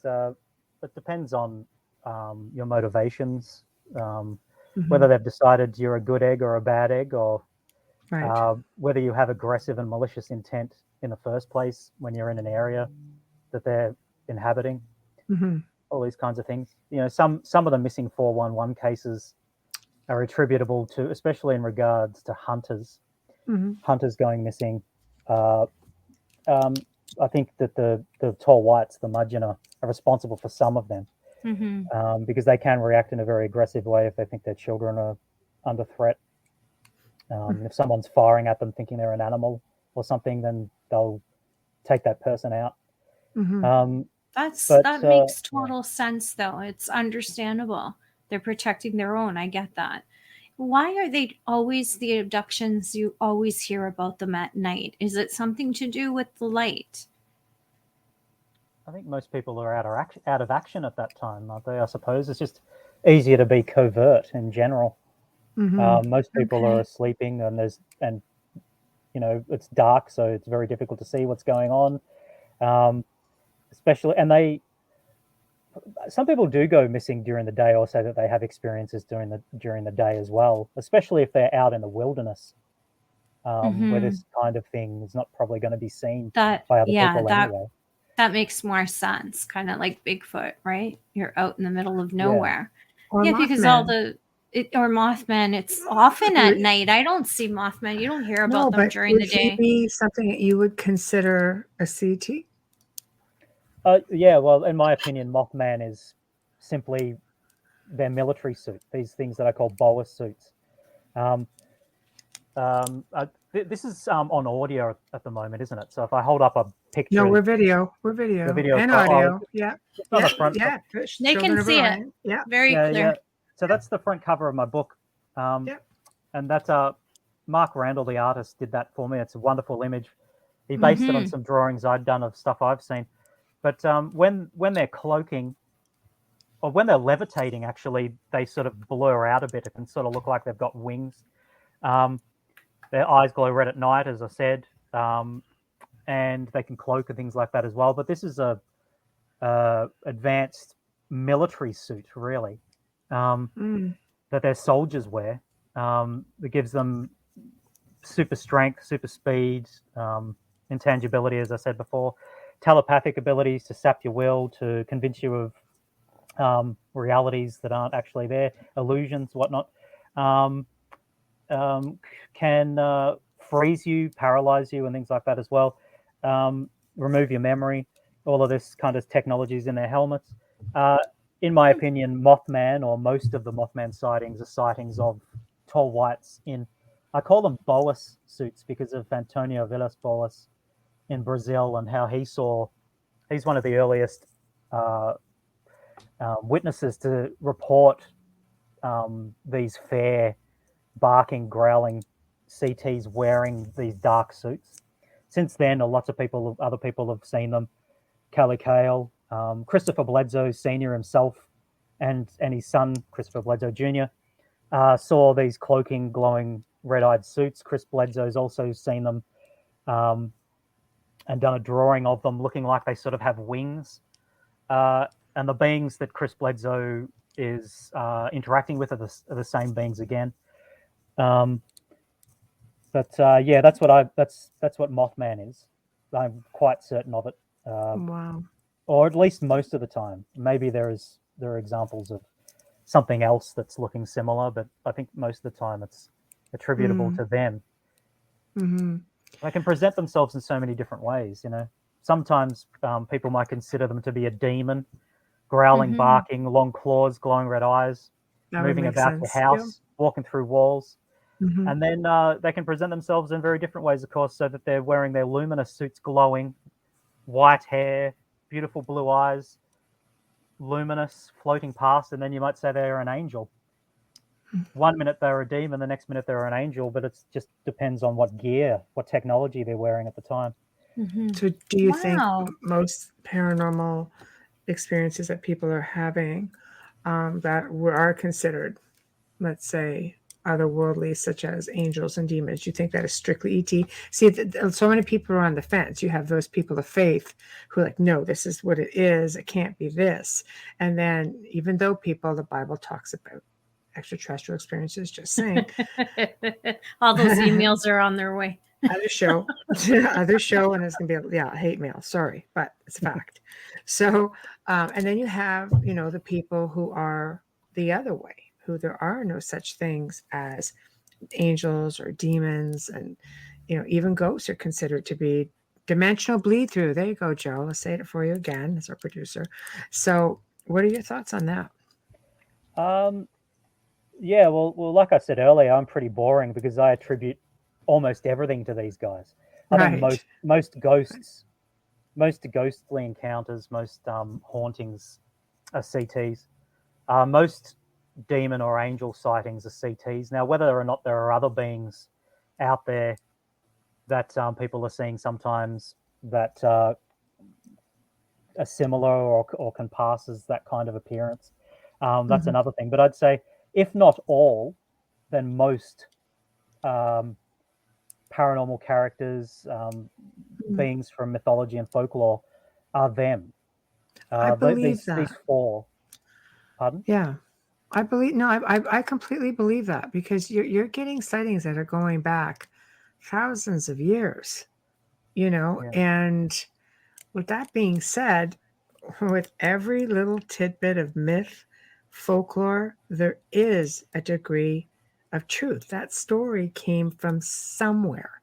it depends on your motivations, whether they've decided you're a good egg or a bad egg, or whether you have aggressive and malicious intent in the first place when you're in an area that they're inhabiting. Mm-hmm. All these kinds of things. Some of the missing 411 cases are attributable to, especially in regards to hunters. Mm-hmm. Hunters going missing. I think that the tall whites, the mudgeonah, are responsible for some of them, because they can react in a very aggressive way if they think their children are under threat. If someone's firing at them thinking they're an animal or something, then they'll take that person out. Mm-hmm. That makes total sense, though. It's understandable. They're protecting their own. I get that. Why are they always the abductions? You always hear about them at night. Is it something to do with the light? I think most people are out of action at that time, aren't they? I suppose it's just easier to be covert in general. Mm-hmm. Most people are sleeping, and it's dark, so it's very difficult to see what's going on. Especially, and some people do go missing during the day, or say that they have experiences during the day as well, especially if they're out in the wilderness, where this kind of thing is not probably going to be seen by other people anyway. That makes more sense. Kind of like Bigfoot, right? You're out in the middle of nowhere. Or because or Mothman, it's often at night. I don't see Mothman. You don't hear about them during the day. Would he be something that you would consider a CT? Yeah, well, in my opinion, Mothman is simply their military suit. These things that I call boa suits. This is on audio at the moment, isn't it? So if I hold up a picture, no, we're video and audio. Yeah, they can see it. Yeah, very clear. Yeah. So that's the front cover of my book. And that's Mark Randall, the artist, did that for me. It's a wonderful image. He based it on some drawings I'd done of stuff I've seen. But when they're cloaking, or when they're levitating, actually, they sort of blur out a bit. It can sort of look like they've got wings. Their eyes glow red at night, as I said, and they can cloak and things like that as well. But this is a advanced military suit, really, that their soldiers wear. That gives them super strength, super speed, intangibility, as I said before, telepathic abilities to sap your will, to convince you of realities that aren't actually there, illusions, whatnot. Can freeze you, paralyze you, and things like that as well. Remove your memory. All of this kind of technologies in their helmets. In my opinion, Mothman, or most of the Mothman sightings, are sightings of tall whites I call them Boas suits because of Antonio Villas Boas in Brazil, and how he's one of the earliest witnesses to report these fair, barking, growling CTs wearing these dark suits. Since then, other people have seen them. Kelly Cale, Christopher Bledsoe Sr. himself, and his son, Christopher Bledsoe Jr., saw these cloaking, glowing, red-eyed suits. Chris Bledsoe's also seen them and done a drawing of them looking like they sort of have wings. And the beings that Chris Bledsoe is interacting with are the same beings again. That's what Mothman is. I'm quite certain of it. Wow. Or at least most of the time. Maybe there are examples of something else that's looking similar, but I think most of the time it's attributable to them. Mm-hmm. They can present themselves in so many different ways. Sometimes people might consider them to be a demon, growling, barking, long claws, glowing red eyes, moving about the house, walking through walls. Mm-hmm. And then they can present themselves in very different ways, of course, so that they're wearing their luminous suits, glowing, white hair, beautiful blue eyes, luminous, floating past, and then you might say they're an angel. One minute they're a demon, the next minute they're an angel, but it just depends on what gear, what technology they're wearing at the time. Mm-hmm. So do you think most paranormal experiences that people are having that are considered, let's say, otherworldly, such as angels and demons, you think that is strictly ET? See, so many people are on the fence. You have those people of faith who are like, no, this is what it is. It can't be this. And then even though the Bible talks about extraterrestrial experiences, just saying. All those emails are on their way. Other show, other show, and it's gonna be hate mail. Sorry, but it's fact. So, and then you have the people who are the other way, who there are no such things as angels or demons, and even ghosts are considered to be dimensional bleed through. There you go, Joe. Let's say it for you again as our producer. So, what are your thoughts on that? Yeah, well, like I said earlier, I'm pretty boring because I attribute almost everything to these guys. I think Right. most ghosts, most ghostly encounters, most hauntings are CTs. Most demon or angel sightings are CTs. Now, whether or not there are other beings out there that people are seeing sometimes that are similar or can pass as that kind of appearance, that's Mhm. another thing. But I'd say, if not all, then most paranormal characters, Mm. beings from mythology and folklore, are them. I believe These that. four. Pardon? Yeah. I believe no, I completely believe that because you're getting sightings that are going back thousands of years, Yeah. and with that being said, with every little tidbit of myth, folklore, there is a degree of truth. That story came from somewhere.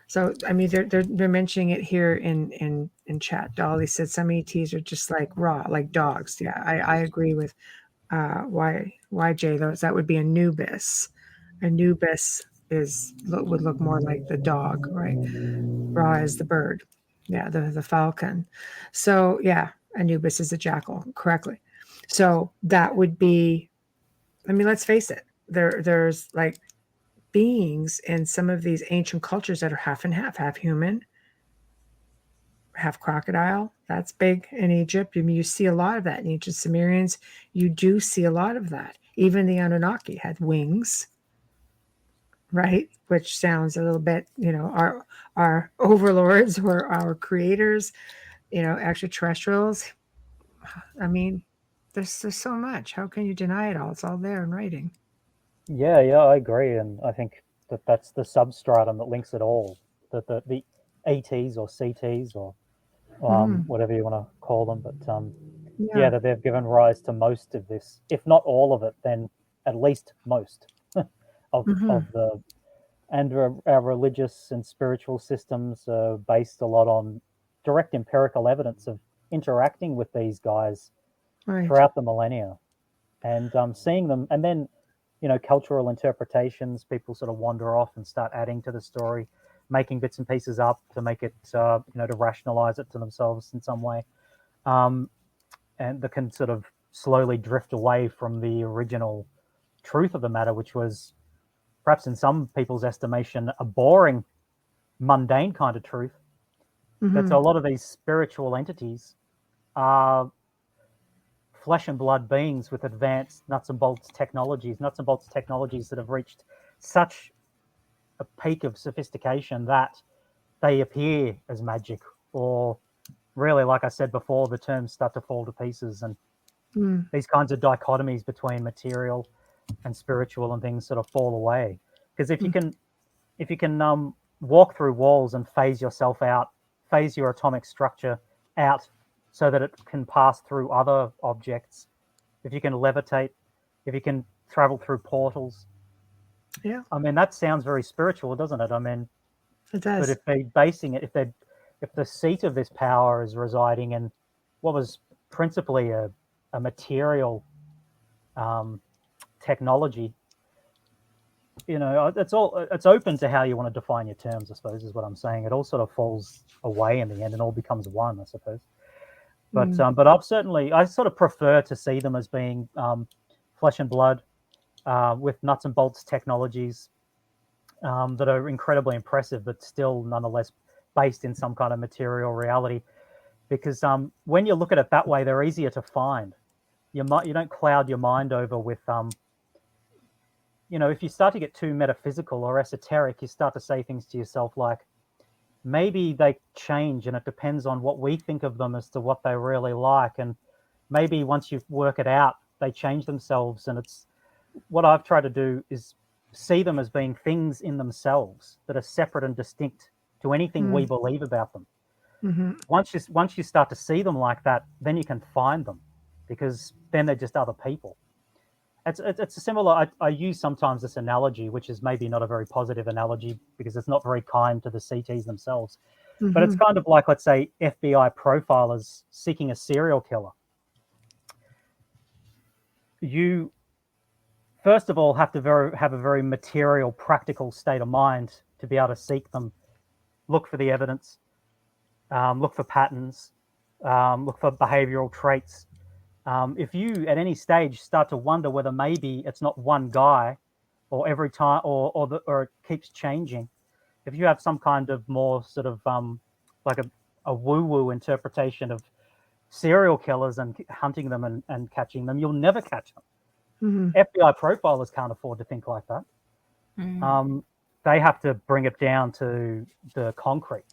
So I mean, they're mentioning it here in chat. Dolly said some ETs are just like raw, like dogs. Yeah, I agree with YJ. Those that would be Anubis. Anubis would look more like the dog, right? Ra is the bird. Yeah, the falcon. So yeah, Anubis is a jackal, correctly. So that would be. I mean, let's face it. There's like beings in some of these ancient cultures that are half and half human, half crocodile. That's big in Egypt. I mean, you see a lot of that in ancient Sumerians. You do see a lot of that. Even the Anunnaki had wings, right? Which sounds a little bit, our overlords or our creators, extraterrestrials. I mean, there's so much. How can you deny it all? It's all there in writing. Yeah, I agree, and I think that's the substratum that links it all. The ETs or CTs or Hmm. whatever you want to call them, but yeah, Yeah. that they've given rise to most of this, if not all of it, then at least most Hmm. of the. And our religious and spiritual systems are based a lot on direct empirical evidence of interacting with these guys Right. throughout the millennia, and seeing them, and then cultural interpretations. People sort of wander off and start adding to the story, making bits and pieces up to make it to rationalize it to themselves in some way, um, and that can sort of slowly drift away from the original truth of the matter, which was perhaps in some people's estimation a boring, mundane kind of truth. That Hmm. a lot of these spiritual entities are flesh and blood beings with advanced nuts and bolts technologies that have reached such a peak of sophistication that they appear as magic, or really, like I said before, the terms start to fall to pieces, and Mm. these kinds of dichotomies between material and spiritual and things sort of fall away. Because if you can walk through walls and phase yourself out, phase your atomic structure out so that it can pass through other objects, if you can levitate, if you can travel through portals, Yeah, I mean, that sounds very spiritual, doesn't it? I mean, it but does. if they're basing it, if the seat of this power is residing in what was principally a material um, technology, it's open to how you want to define your terms. I suppose is what I'm saying. It all sort of falls away in the end, and all becomes one. I suppose. Mm. But I sort of prefer to see them as being flesh and blood with nuts and bolts technologies that are incredibly impressive, but still nonetheless based in some kind of material reality. Because when you look at it that way, they're easier to find. You don't cloud your mind over with if you start to get too metaphysical or esoteric, you start to say things to yourself like, maybe they change and it depends on what we think of them as to what they really like. And maybe once you work it out, they change themselves. And it's what I've tried to do is see them as being things in themselves that are separate and distinct to anything we believe about them. Once you start to see them like that, then you can find them, because then they're just other people. It's a similar. I use sometimes this analogy, which is maybe not a very positive analogy because it's not very kind to the CTs themselves. But it's kind of like, let's say, FBI profilers seeking a serial killer. You, first of all, have to have a very material, practical state of mind to be able to seek them, look for the evidence, look for patterns, look for behavioral traits. If you, at any stage, start to wonder whether maybe it's not one guy, or every time, or it keeps changing, if you have some kind of more sort of like a woo-woo interpretation of serial killers and hunting them and catching them, you'll never catch them. FBI profilers can't afford to think like that. They have to bring it down to the concrete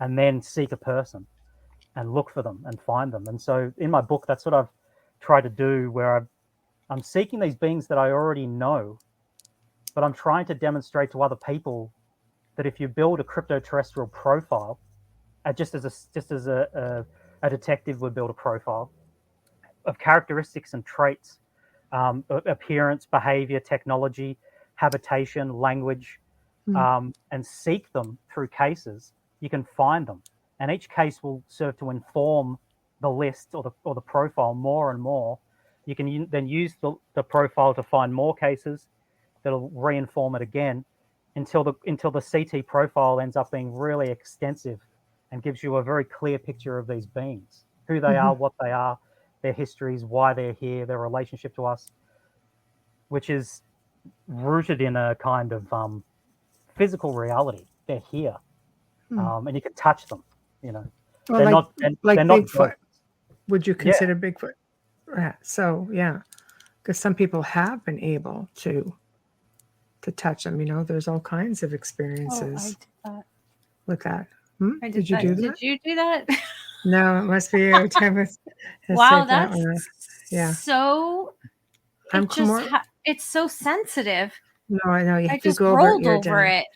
and then seek a person and look for them and find them. And so in my book, that's what I've tried to do, where I'm seeking these beings that I already know, but I'm trying to demonstrate to other people that if you build a crypto-terrestrial profile, just as a detective would build a profile of characteristics and traits, appearance, behavior, technology, habitation, language, and seek them through cases, you can find them. And each case will serve to inform the list or the profile more and more. You can then use the profile to find more cases that'll reinform it again until the CT profile ends up being really extensive and gives you a very clear picture of these beings, who they are, what they are, their histories, why they're here, their relationship to us, which is rooted in a kind of physical reality. They're here, and you can touch them. Well, they're not Bigfoot. ghosts. Would you consider Bigfoot? So yeah, because some people have been able to touch them. There's all kinds of experiences with that. Did you do that? Did you do that? No, it must be you. Wow, that's so. It's so sensitive. No, I know. I just rolled over it.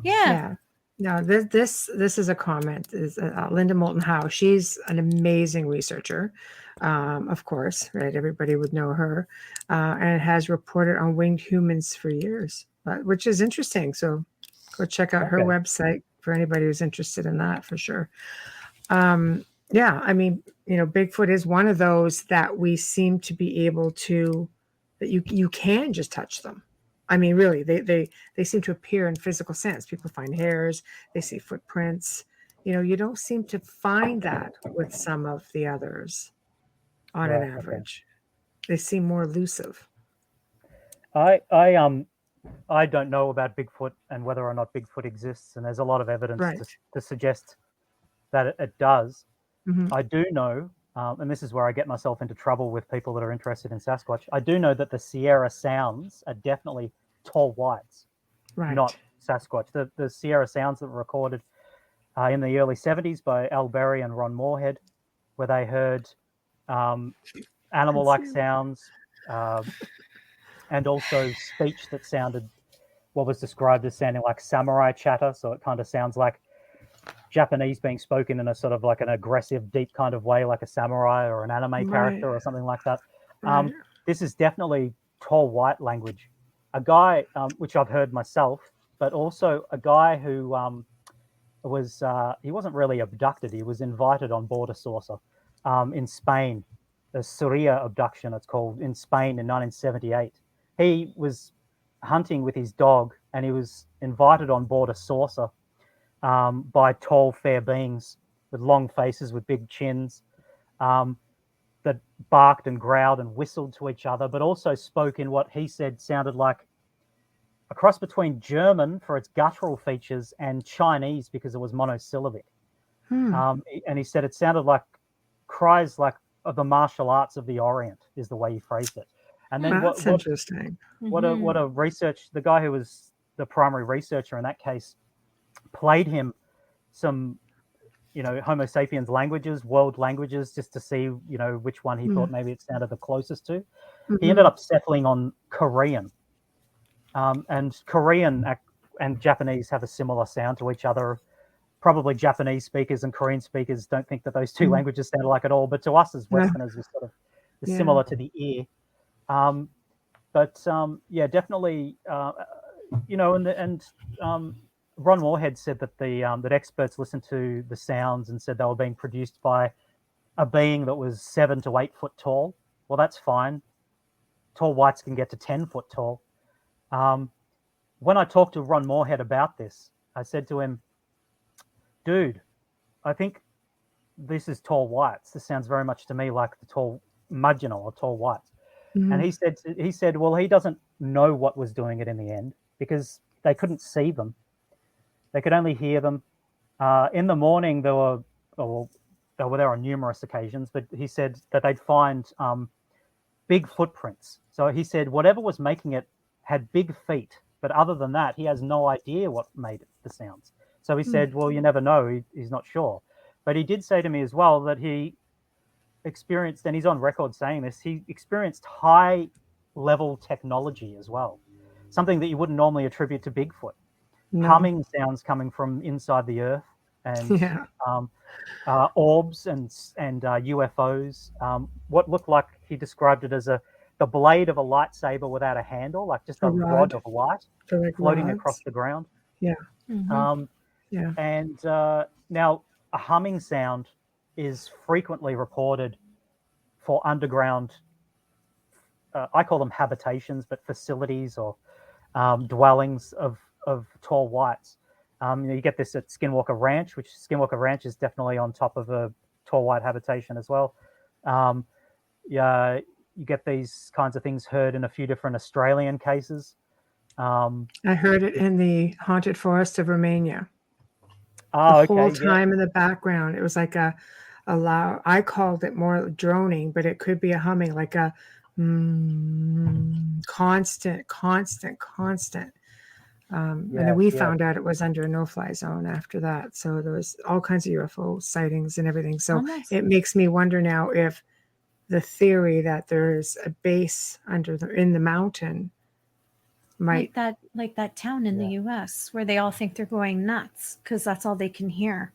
Yeah. No, this is a comment. Is Linda Moulton Howe. She's an amazing researcher, of course, right? Everybody would know her, and has reported on winged humans for years, which is interesting. So go check out her website for anybody who's interested in that, for sure. Yeah, I mean, Bigfoot is one of those that we seem to be able to, that you can just touch them. I mean, really, they seem to appear in physical sense. People find hairs, they see footprints. You don't seem to find that with some of the others on an average. They seem more elusive. I don't know about Bigfoot and whether or not Bigfoot exists, and there's a lot of evidence to suggest that it does. I do know, and this is where I get myself into trouble with people that are interested in Sasquatch. I do know that the Sierra Sounds are definitely tall whites, not Sasquatch. The Sierra Sounds that were recorded in the early 70s by Al Berry and Ron Moorhead, where they heard animal-like sounds and also speech that sounded what was described as sounding like samurai chatter. So it kind of sounds like Japanese being spoken in a sort of like an aggressive, deep kind of way, like a samurai or an anime character or something like that. This is definitely tall white language. A guy, which I've heard myself, but also a guy who he wasn't really abducted. He was invited on board a saucer in Spain, the Surya abduction, it's called, in Spain in 1978. He was hunting with his dog and he was invited on board a saucer by tall, fair beings with long faces, with big chins, that barked and growled and whistled to each other, but also spoke in what he said sounded like a cross between German for its guttural features and Chinese because it was monosyllabic. And he said it sounded like cries like of the martial arts of the Orient, is the way he phrased it. And then that's interesting. What a research, the guy who was the primary researcher in that case played him some, Homo sapiens languages, world languages, just to see, which one he thought maybe it sounded the closest to. He ended up settling on Korean. And Korean and Japanese have a similar sound to each other. Probably Japanese speakers and Korean speakers don't think that those two languages sound alike at all, but to us as Westerners, we're sort of similar to the ear. Yeah, definitely, Ron Moorhead said that that experts listened to the sounds and said they were being produced by a being that was 7 to 8 foot tall. Well, that's fine. Tall whites can get to 10 foot tall. When I talked to Ron Moorhead about this, I said to him, dude, I think this is tall whites. This sounds very much to me like the tall Mudgeonal or tall whites. And he said, well, he doesn't know what was doing it in the end because they couldn't see them. They could only hear them. In the morning, they were there on numerous occasions, but he said that they'd find big footprints. So he said whatever was making it had big feet, but other than that, he has no idea what made the sounds. So he said, well, you never know. He's not sure. But he did say to me as well that he experienced, and he's on record saying this, he experienced high-level technology as well, something that you wouldn't normally attribute to Bigfoot. No. Humming sounds coming from inside the earth, and orbs and UFOs. What looked like, he described it as the blade of a lightsaber without a handle, like just a rod of light floating across the ground. Yeah. And now a humming sound is frequently reported for underground, I call them habitations, but facilities or dwellings of tall whites. You get this at Skinwalker Ranch, which Skinwalker Ranch is definitely on top of a tall white habitation as well. You get these kinds of things heard in a few different Australian cases. I heard it in the haunted forest of Romania. The whole time in the background, it was like a loud. I called it more droning, but it could be a humming, like a constant. And then we found out it was under a no-fly zone after that. So there was all kinds of UFO sightings and everything. So it makes me wonder now if the theory that there's a base in the mountain might like that town in the U.S. where they all think they're going nuts because that's all they can hear.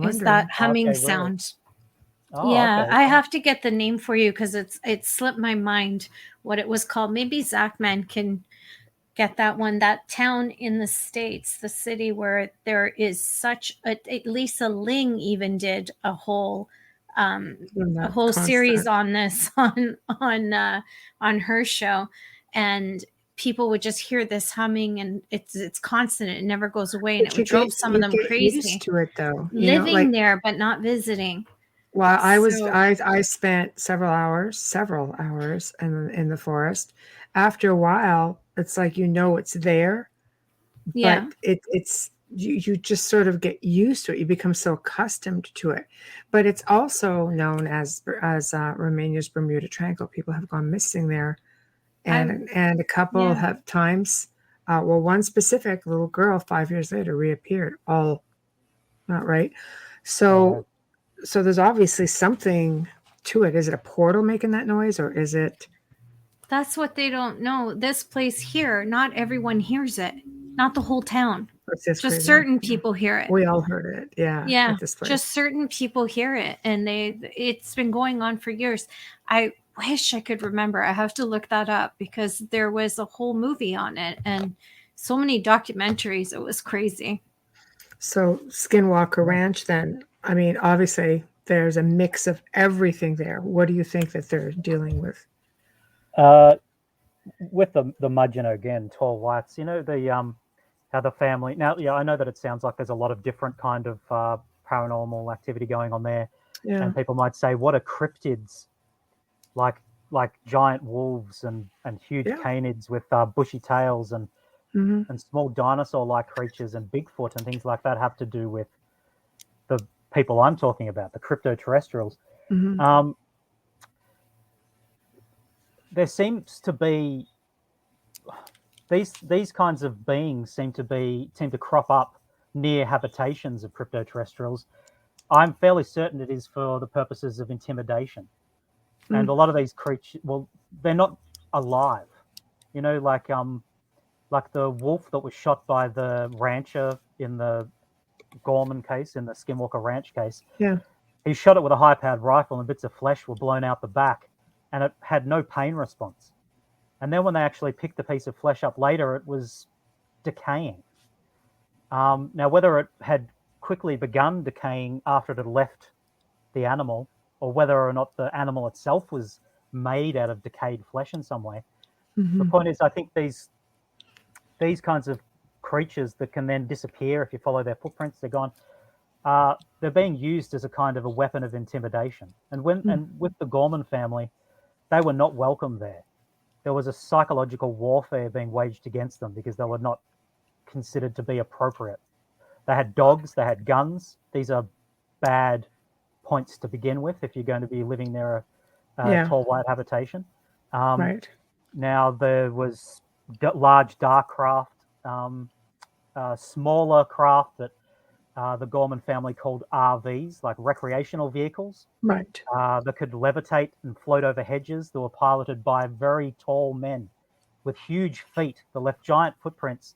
Is that humming sound? I have to get the name for you because it slipped my mind what it was called. Maybe Zachman can get that one. That town in the States, the city where there is such at least Ling even did a whole series on this on her show, and people would just hear this humming, and it's constant. It never goes away, and it drove some of them crazy. Used to it though, living there but not visiting. Well, I spent several hours in the forest. After a while, it's like it's there, but it's you just sort of get used to it. You become so accustomed to it. But it's also known as Romania's Bermuda Triangle. People have gone missing there. And a couple have times, one specific little girl 5 years later reappeared. All not right. So there's obviously something to it. Is it a portal making that noise, or is it? That's what they don't know. This place here, not everyone hears it. Not the whole town. Just certain people hear it. We all heard it. Yeah. At this place. Just certain people hear it, and it's been going on for years. I wish I could remember. I have to look that up because there was a whole movie on it and so many documentaries. It was crazy. So Skinwalker Ranch, then, I mean, obviously there's a mix of everything there. What do you think that they're dealing with? With the Mudgeonal again, tall whites, how the family now, I know that it sounds like there's a lot of different kind of paranormal activity going on there. Yeah. And people might say, what are cryptids? Like giant wolves and huge canids with bushy tails and small dinosaur-like creatures and Bigfoot and things like that have to do with the people I'm talking about, the crypto-terrestrials. There seems to be these kinds of beings seem to crop up near habitations of crypto-terrestrials. I'm fairly certain it is for the purposes of intimidation. And a lot of these creatures, well, they're not alive. Like Like the wolf that was shot by the rancher in the Gorman case, in the Skinwalker Ranch case. Yeah. He shot it with a high-powered rifle, and bits of flesh were blown out the back, and it had no pain response. And then when they actually picked the piece of flesh up later, it was decaying. Now, whether it had quickly begun decaying after it had left the animal, or whether or not the animal itself was made out of decayed flesh in some way, the point is, I think these kinds of creatures that can then disappear if you follow their footprints, they're gone. They're being used as a kind of a weapon of intimidation. And with the Gorman family, they were not welcome there. There was a psychological warfare being waged against them because they were not considered to be appropriate. They had dogs, they had guns. These are bad points to begin with if you're going to be living near a tall white habitation. Right. Now, there was large dark craft, smaller craft that the Gorman family called RVs, like recreational vehicles. Right. That could levitate and float over hedges, that were piloted by very tall men with huge feet that left giant footprints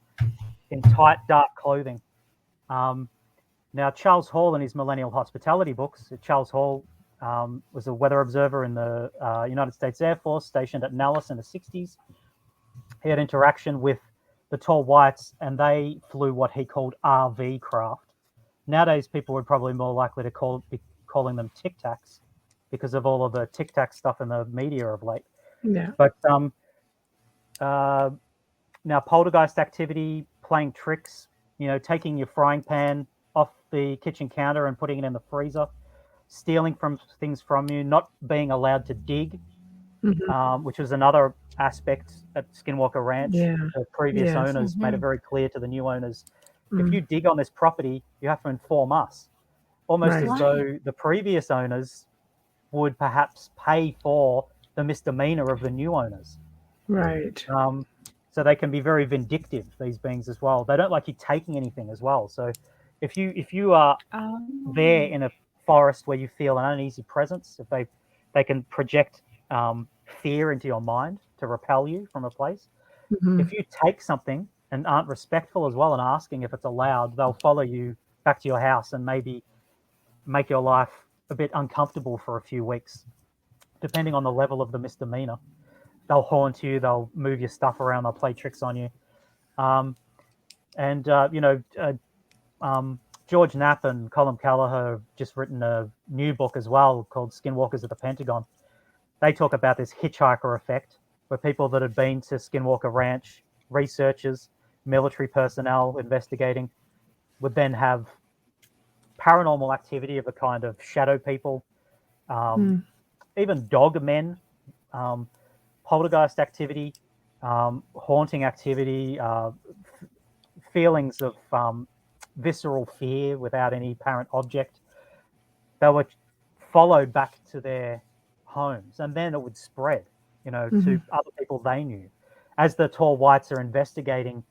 in tight, dark clothing. Now, Charles Hall, in his Millennial Hospitality books, Charles Hall was a weather observer in the United States Air Force, stationed at Nellis in the 60s. He had interaction with the tall whites, and they flew what he called RV craft. Nowadays, people would probably more likely to be calling them Tic Tacs because of all of the Tic Tac stuff in the media of late. Yeah. But now, poltergeist activity, playing tricks, taking your frying pan off the kitchen counter and putting it in the freezer, stealing things from you, not being allowed to dig, which was another aspect at Skinwalker Ranch. Yeah. The previous owners made it very clear to the new owners, if you dig on this property, you have to inform us. Almost as though the previous owners would perhaps pay for the misdemeanor of the new owners. Right. So they can be very vindictive, these beings as well. They don't like you taking anything as well. So if you are there in a forest where you feel an uneasy presence, if they can project fear into your mind to repel you from a place. If you take something and aren't respectful as well and asking if it's allowed, they'll follow you back to your house and maybe make your life a bit uncomfortable for a few weeks, depending on the level of the misdemeanor. They'll haunt you, they'll move your stuff around, they'll play tricks on you. George Knapp and Colin Kelleher have just written a new book as well called Skinwalkers at the Pentagon. They talk about this hitchhiker effect, where people that had been to Skinwalker Ranch, researchers, military personnel investigating, would then have paranormal activity of a kind of shadow people, even dog men, poltergeist activity, haunting activity, feelings of visceral fear without any apparent object. They were followed back to their homes, and then it would spread, to other people they knew. As the tall whites are investigating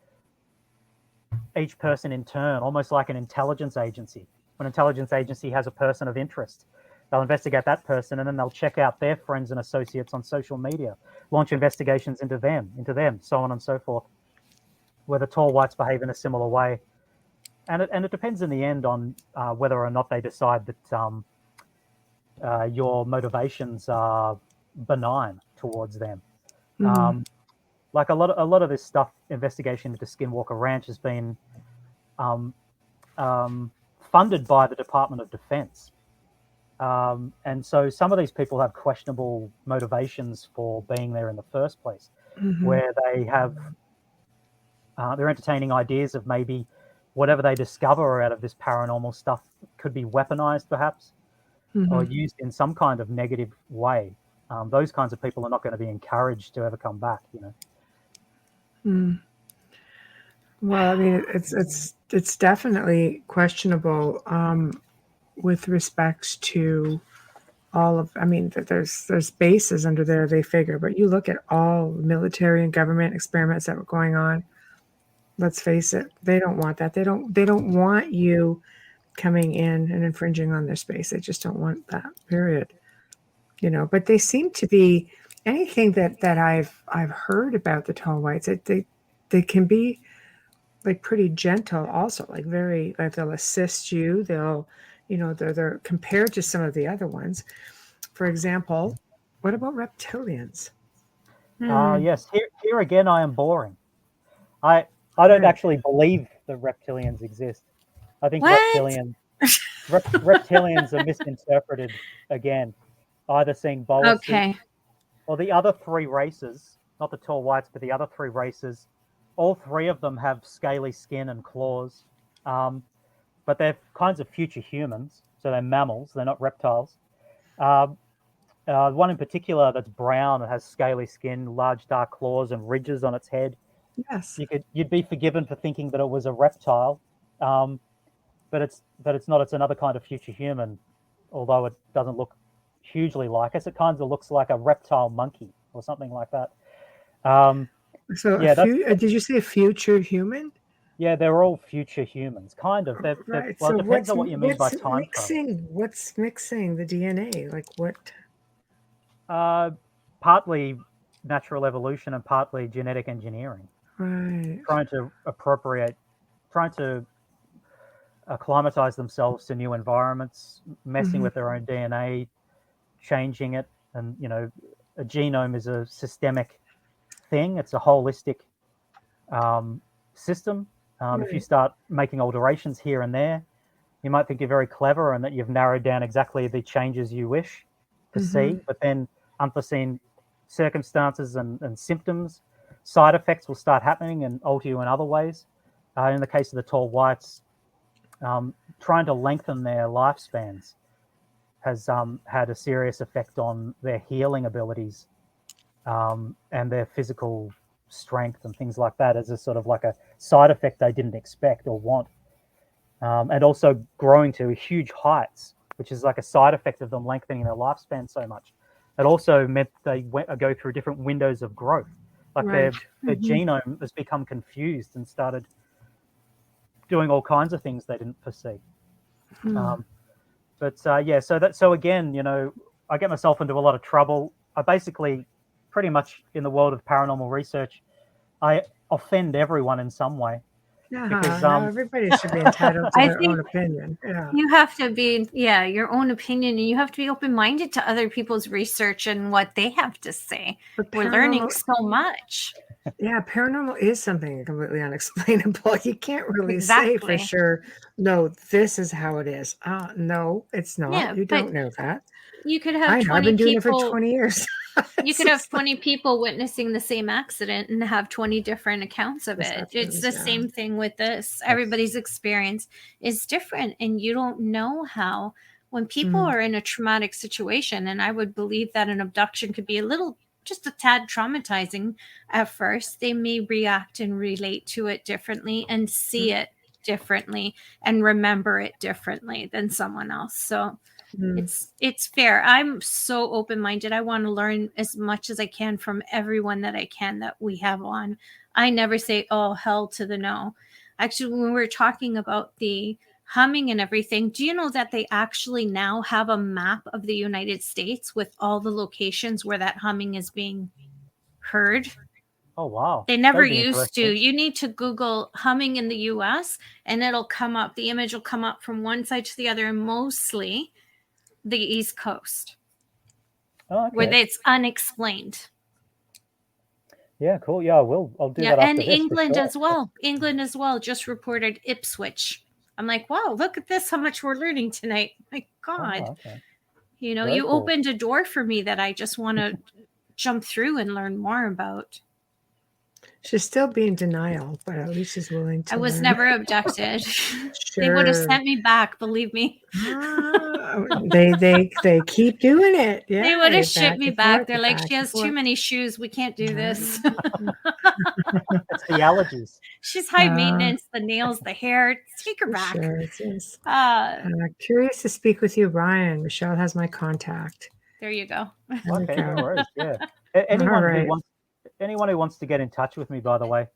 each person in turn, almost like an intelligence agency. When an intelligence agency has a person of interest, they'll investigate that person, and then they'll check out their friends and associates on social media, launch investigations into them, so on and so forth, where the tall whites behave in a similar way. And it depends in the end on whether or not they decide that your motivations are benign towards them. Like a lot of this stuff, investigation into Skinwalker Ranch has been funded by the Department of Defense. And so some of these people have questionable motivations for being there in the first place, where they have, they're entertaining ideas of maybe whatever they discover out of this paranormal stuff could be weaponized perhaps, or used in some kind of negative way. Those kinds of people are not going to be encouraged to ever come back, Well, I mean, it's definitely questionable with respects to all of. I mean, there's bases under there they figure, but you look at all military and government experiments that were going on. Let's face it, they don't want that. They don't want you coming in and infringing on their space. They just don't want that. Period. But they seem to be anything that I've heard about the tall whites. they can be like pretty gentle also, like very, like they'll assist you. They'll, they're compared to some of the other ones. For example, what about reptilians? Yes, here again, I am boring. I don't Right. actually believe that reptilians exist. I think What? reptilians are misinterpreted again, either seeing boa suits Okay. or the other three races, not the tall whites, but the other three races. All three of them have scaly skin and claws, but they're kinds of future humans, so they're mammals. They're not reptiles. One in particular that's brown and has scaly skin, large dark claws, and ridges on its head. Yes. You'd be forgiven for thinking that it was a reptile, but it's not. It's another kind of future human, although it doesn't look hugely like us. It kind of looks like a reptile monkey or something like that. So Yeah, did you say a future human? yeah, they're all future humans, kind of. Right. Well, So it depends what's on what you mean by what's time travel. mixing? What's mixing the DNA? Like what? Partly natural evolution and partly genetic engineering, Right. trying to acclimatize themselves to new environments, messing with their own DNA, changing it. And, a genome is a systemic thing. It's a holistic system. If you Right. start making alterations here and there, you might think you're very clever and that you've narrowed down exactly the changes you wish to see, but then unforeseen circumstances and symptoms, side effects will start happening and alter you in other ways. In the case of the tall whites, trying to lengthen their lifespans has had a serious effect on their healing abilities and their physical strength and things like that as a sort of like a side effect they didn't expect or want. And also growing to huge heights, which is like a side effect of them lengthening their lifespan so much. It also meant they go through different windows of growth. Like Right. their genome has become confused and started doing all kinds of things they didn't foresee. So again, I get myself into a lot of trouble. I basically, pretty much in the world of paranormal research, I offend everyone in some way Yeah. because No, everybody should be entitled to I their think own opinion. Yeah. you have to be, your own opinion, and you have to be open-minded to other people's research and what they have to say. But We're learning paranormal, so much. yeah, paranormal is something completely unexplainable. You can't really say for Exactly. sure, no, this is how it is. No, it's not. Yeah, You but don't know that. you could have I know. I've 20 been doing it for people 20 years. you could have 20 people witnessing the same accident and have 20 different accounts of it. It's Perceptions, the yeah. same thing with this. Everybody's experience is different, and you don't know how. When people are in a traumatic situation, and I would believe that an abduction could be just a tad traumatizing at first, they may react and relate to it differently and see it differently and remember it differently than someone else. So it's fair. I'm so open-minded. I want to learn as much as I can from everyone that I can that we have on. I never say, oh, hell to the no. Actually, when we were talking about the humming and everything, do you know that they actually now have a map of the United States with all the locations where that humming is being heard? Oh, wow. They never That'd be used to. interesting. You need to Google humming in the US and it'll come up. The image will come up from one side to the other, and mostly the East Coast, Oh, where okay. it's unexplained. Yeah, cool. Yeah, I will. I'll do Yeah, that and after this for England sure. as well. England as well just reported Ipswich. I'm like, wow, look at this, how much we're learning tonight. My God. Oh, okay. You Very cool. opened a door for me that I just want to jump through and learn more about. She's still be in denial, but at least she's willing to I was learn. never abducted. They would have sent me back, believe me. They keep doing it. Yeah, They would have shipped back me and back. forth, They're like, back she and has too forth. many shoes. We can't do this. It's the allergies. She's high maintenance, the nails, the hair. Take her For back. sure, it is. Uh, Curious to speak with you, Ryan. Michelle has my contact. there you go. There we Okay, go. no worries. Yeah. All Anyone right. who wants to get in touch with me, by the way,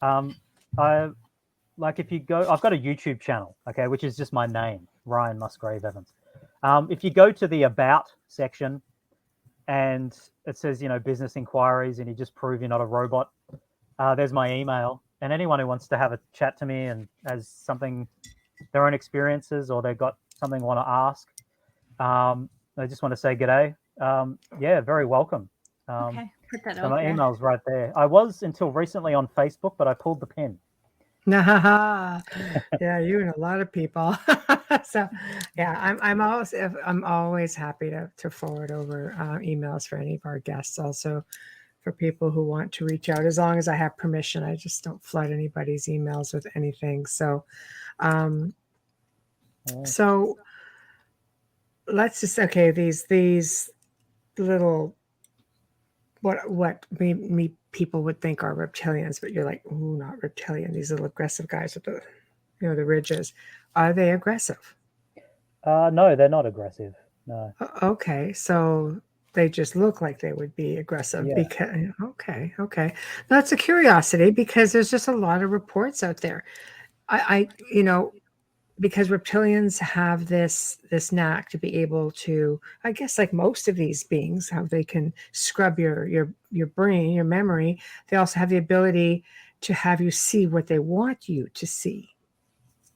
I like if you go, I've got a YouTube channel, okay, which is just my name, Ryan Musgrave Evans. If you go to the About section and it says, business inquiries, and you just prove you're not a robot, there's my email. And anyone who wants to have a chat to me and has something, their own experiences, or they've got something they want to ask, they just want to say g'day. Yeah, very welcome. Okay, put that So out my there. email's right there. I was until recently on Facebook, but I pulled the pin. Yeah, you and a lot of people. So, yeah, I'm always happy to forward over emails for any of our guests. Also, for people who want to reach out, as long as I have permission. I just don't flood anybody's emails with anything. So, so let's just these little what me people would think are reptilians, but you're like, ooh, not reptilian. These little aggressive guys with the the ridges. Are they aggressive? No, they're not aggressive. No. Okay, so they just look like they would be aggressive Yeah. because okay. That's a curiosity because there's just a lot of reports out there. I because reptilians have this knack to be able to, I guess, like most of these beings, how they can scrub your brain, your memory. They also have the ability to have you see what they want you to see.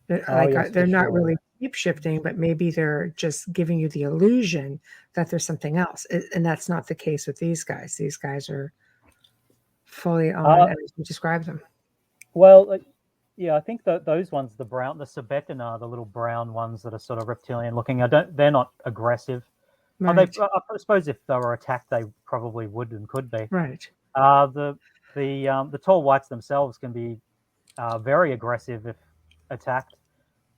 Oh, yes, They're for not sure. really shape shifting, but maybe they're just giving you the illusion that there's something else, and that's not the case with these guys. These guys are fully on as you describe them. Well, yeah, I think that those ones, the brown, the Sabetina, the little brown ones that are sort of reptilian looking, they're not aggressive. Right, I suppose if they were attacked, they probably would and could be. right. The tall whites themselves can be very aggressive if attacked.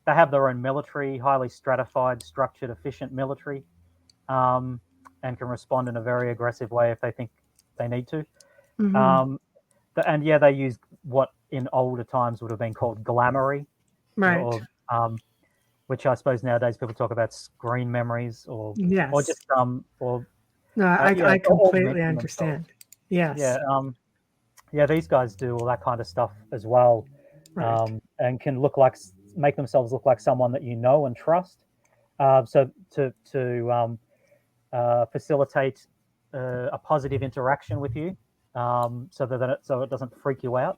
They have their own military, highly stratified, structured, efficient military, and can respond in a very aggressive way if they think they need to. Mhm. And yeah, they use what in older times would have been called glamoury, Right. which I suppose nowadays people talk about screen memories or Yes. just or No, yeah, I completely augmenting themselves. understand. Yes. Yeah, these guys do all that kind of stuff as well, Right. and can make themselves look like someone that you know and trust. So to facilitate a positive interaction with you, so it doesn't freak you out,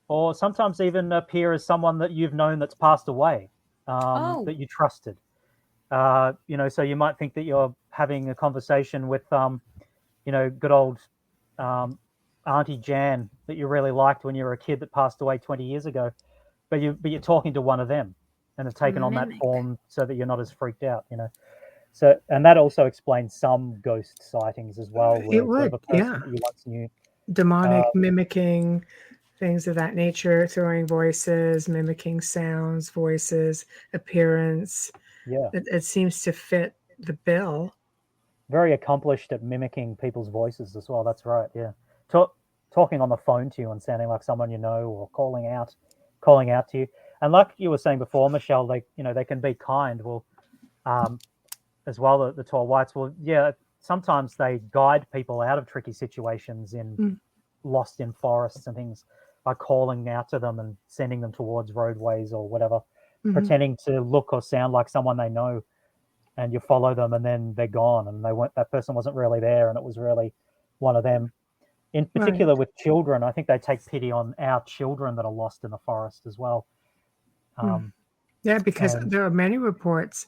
or sometimes even appear as someone that you've known that's passed away, Oh, that you trusted. So you might think that you're having a conversation with, good old Auntie Jan that you really liked when you were a kid that passed away 20 years ago, but you're talking to one of them and have taken on that mimic. form so that you're not as freaked out. So, and that also explains some ghost sightings as well, It where it's sort of would, a yeah. person that you once knew. Demonic Uh, mimicking, things of that nature, throwing voices, mimicking sounds, voices, appearance. yeah, It seems to fit the bill. very accomplished at mimicking people's voices as well. That's right. Yeah, talking on the phone to you and sounding like someone you know, or calling out to you. And like you were saying before, Michelle, they can be kind. Well, as well, the tall whites. Well, yeah, sometimes they guide people out of tricky situations Mm. lost in forests and things by calling out to them and sending them towards roadways or whatever, Mhm. pretending to look or sound like someone they know, and you follow them and then they're gone and that person wasn't really there and it was really one of them. In Right. particular with children, I think they take pity on our children that are lost in the forest as well. Mm. Yeah, because And there are many reports,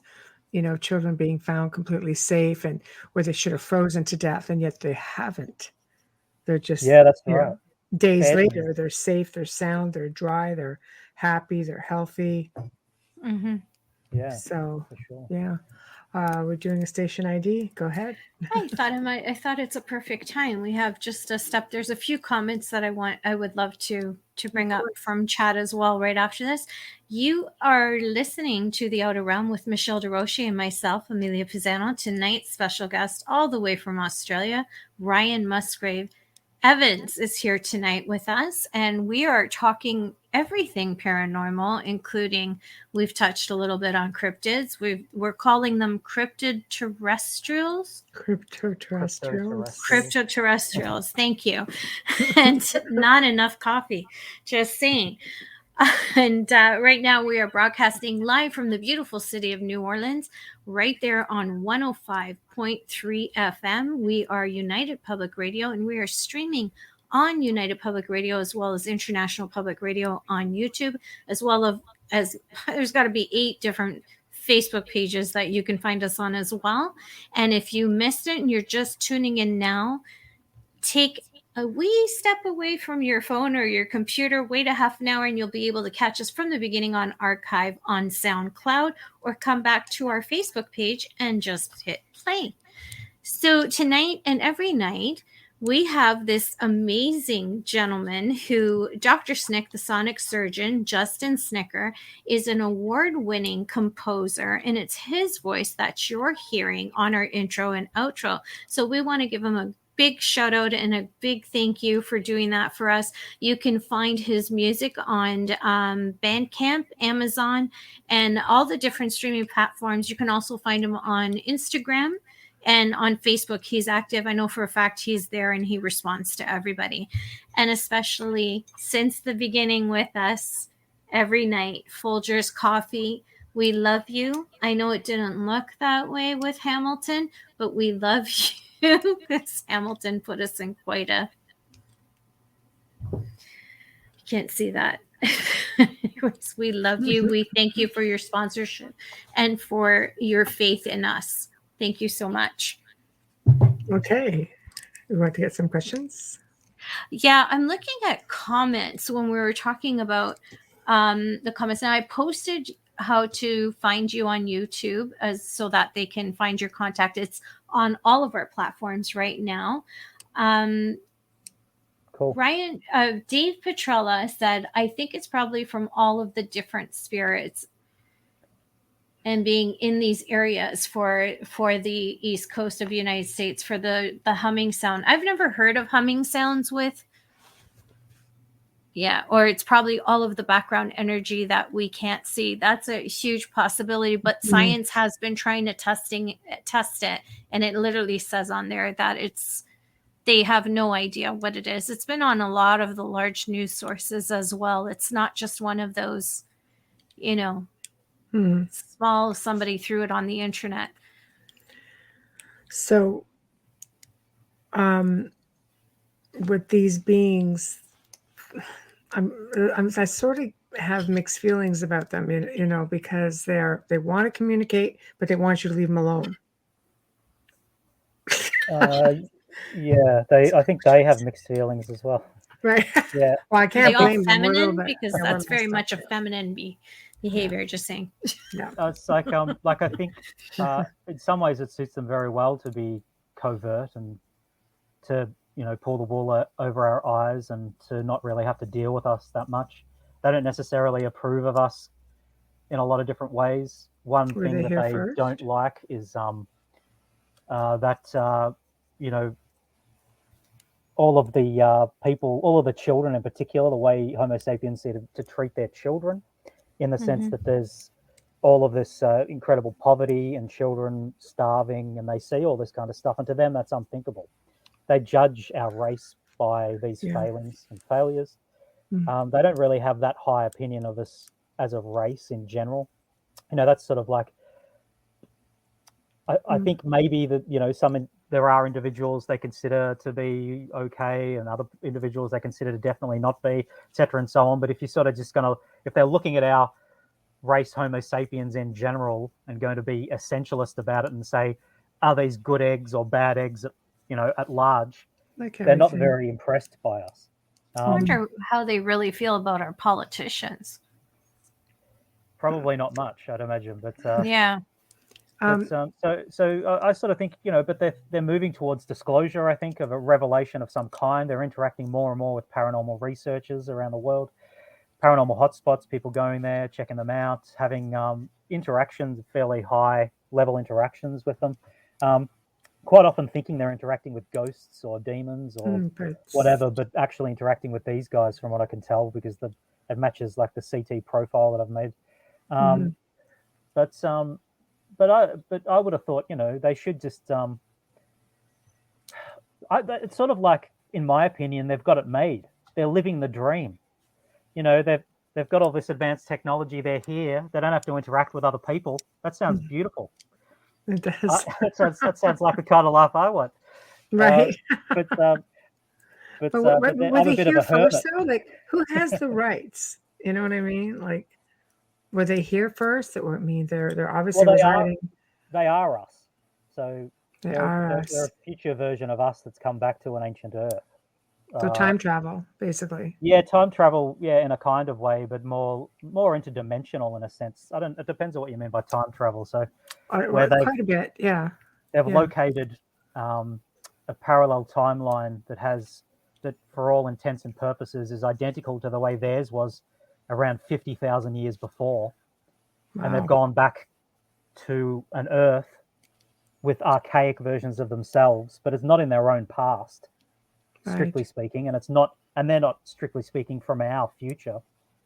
children being found completely safe and where they should have frozen to death, and yet they haven't. They're just, yeah, that's right. days Fed and later, they're safe, they're sound, they're dry, they're happy, they're healthy. Mm-hmm. yeah, So, for sure. yeah. We're doing a station ID. Go ahead. I thought it's a perfect time. We have just a step. There's a few comments that I would love to bring up from chat as well right after this. You are listening to The Outer Realm with Michelle DeRoche and myself, Amelia Pisano. Tonight's special guest, all the way from Australia, Ryan Musgrave Evans is here tonight with us, and we are talking everything paranormal, including we've touched a little bit on cryptids. We're calling them cryptid terrestrials. Cryptoterrestrials. Cryptoterrestrials. Thank you. And not enough coffee. Just saying. And right now we are broadcasting live from the beautiful city of New Orleans, right there on 105.3 FM. We are United Public Radio, and we are streaming on United Public Radio, as well as International Public Radio on YouTube, as well as there's got to be 8 different Facebook pages that you can find us on as well. And if you missed it and you're just tuning in now, take a wee step away from your phone or your computer, wait a half an hour, and you'll be able to catch us from the beginning on archive on SoundCloud, or come back to our Facebook page and just hit play. So tonight and every night, we have this amazing gentleman who, Dr. Snick, the sonic surgeon, Justin Snicker, is an award-winning composer, and it's his voice that you're hearing on our intro and outro. So we want to give him a big shout out and a big thank you for doing that for us. You can find his music on Bandcamp, Amazon, and all the different streaming platforms. You can also find him on Instagram and on Facebook. He's active. I know for a fact he's there and he responds to everybody. And especially since the beginning with us every night, Folgers Coffee. We love you. I know it didn't look that way with Hamilton, but we love you. Because Hamilton put us in quite a... You can't see that. Anyways, we love you. We thank you for your sponsorship and for your faith in us. Thank you so much. Okay. We want to get some questions? Yeah, I'm looking at comments when we were talking about the comments. And I posted how to find you on YouTube so that they can find your contact. It's on all of our platforms right now. Cool. Ryan, Dave Petrella said, I think it's probably from all of the different spirits and being in these areas for the East Coast of the United States for the humming sound. I've never heard of humming sounds with... Yeah, or it's probably all of the background energy that we can't see. That's a huge possibility, but science has been trying to test it, and it literally says on there that they have no idea what it is. It's been on a lot of the large news sources as well. It's not just one of those, small, somebody threw it on the internet. So, with these beings, I sort of have mixed feelings about them, because they want to communicate, but they want you to leave them alone. Yeah, I think they have mixed feelings as well. Right. Yeah. Well, I can't blame them. Feminine, because that's very much a feminine behavior. Yeah. Just saying. Yeah. It's like I think in some ways it suits them very well to be covert and to pull the wool over our eyes and to not really have to deal with us that much. They don't necessarily approve of us in a lot of different ways. One thing that they don't like is that all of the people, all of the children in particular, the way Homo sapiens see to treat their children, in the sense that there's all of this incredible poverty and children starving, and they see all this kind of stuff, and to them that's unthinkable. They judge our race by these failings and failures. They don't really have that high opinion of us as a race in general. That's sort of like, I think maybe that, there are individuals they consider to be okay and other individuals they consider to definitely not be, et cetera, and so on. But if you're sort of just if they're looking at our race, Homo sapiens in general, and going to be essentialist about it and say, are these good eggs or bad eggs at large, they're not very impressed by us. I wonder how they really feel about our politicians. Probably not much, I'd imagine. But yeah. So I sort of think, but they're moving towards disclosure, I think, of a revelation of some kind. They're interacting more and more with paranormal researchers around the world, paranormal hotspots, people going there, checking them out, having interactions, fairly high level interactions with them. Quite often thinking they're interacting with ghosts or demons or whatever, but actually interacting with these guys, from what I can tell, because it matches like the CT profile that I've made. But I would have thought, they should just. It's sort of like, in my opinion, they've got it made. They're living the dream. They've got all this advanced technology. They're here. They don't have to interact with other people. That sounds beautiful. It does. That sounds like the kind of life I want. Right. But but But but were I'm a they bit of here a first hermit. though? Like, who has the rights? You know what I mean? Like, were they here first? That would mean they're Well, obviously residing. they are us. So They are they're us. a future version of us that's come back to an ancient Earth. So Uh, time travel, basically. yeah, time travel, yeah, in a kind of way, but more interdimensional in a sense. I don't. It depends on what you mean by time travel. So where Quite a bit. Yeah. they've Yeah. located a parallel timeline that, for all intents and purposes, is identical to the way theirs was around 50,000 years before, and they've Wow. gone back to an Earth with archaic versions of themselves, but it's not in their own past, strictly Right. speaking, and they're not strictly speaking from our future.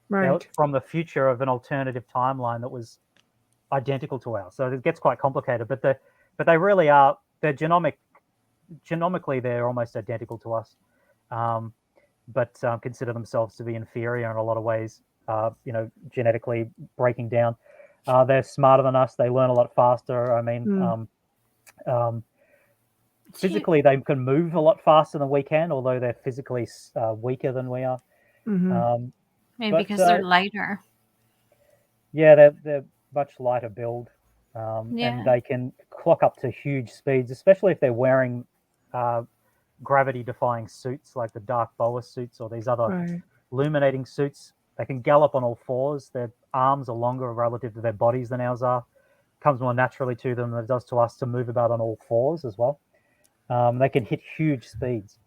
They're Right. from the future of an alternative timeline that was identical to ours. So it gets quite complicated, but they really are. They're genomically they're almost identical to us, but consider themselves to be inferior in a lot of ways. Genetically breaking down. They're smarter than us. They learn a lot faster. I mean, Mm. physically they can move a lot faster than we can, although they're physically weaker than we are. Hmm. Maybe But because they're lighter. yeah, they're much lighter build, and Yeah. they can clock up to huge speeds, especially if they're wearing gravity-defying suits like the dark boa suits or these other Right. illuminating suits. They can gallop on all fours. Their arms are longer relative to their bodies than ours are. It comes more naturally to them than it does to us to move about on all fours as well. They can hit huge speeds.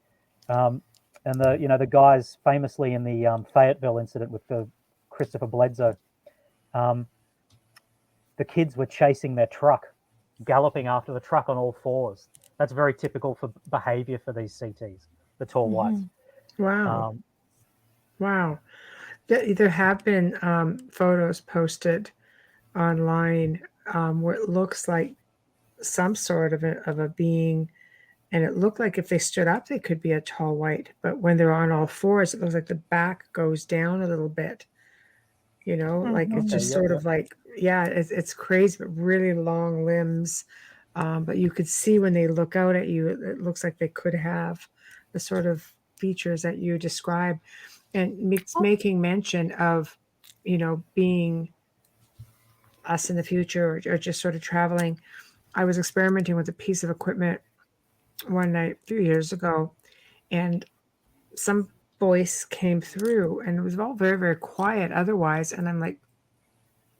And the guys famously in the Fayetteville incident with the Christopher Bledsoe, the kids were chasing their truck, galloping after the truck on all fours. That's very typical for behavior for these CTs, the tall whites. Wow. Wow. There have been photos posted online where it looks like some sort of a being, and it looked like if they stood up, they could be a tall white. But when they're on all fours, it looks like the back goes down a little bit. Like it's Okay, just yep, sort yep. of like, yeah, it's crazy, but really long limbs. But you could see when they look out at you, it looks like they could have the sort of features that you describe. And it's making mention of, being us in the future or just sort of traveling. I was experimenting with a piece of equipment one night a few years ago, and some voice came through, and it was all very, very quiet otherwise. And I'm like,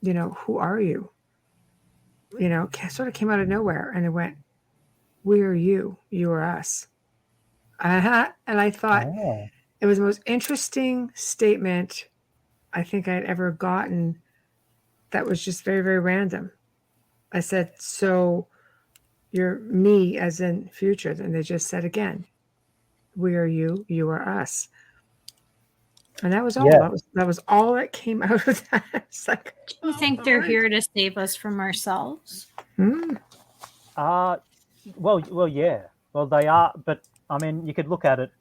who are you? Sort of came out of nowhere, and it went, "We are you. You are us." And I thought Oh, it was the most interesting statement I think I'd ever gotten that was just very, very random. I said, "So you're me as in future." And they just said again, "We are you. You are us." And that was all. yeah. That was all that came out of that. It's like, You think they're here to save us from ourselves? hmm. Well, yeah. Well, they are, but I mean, you could look at it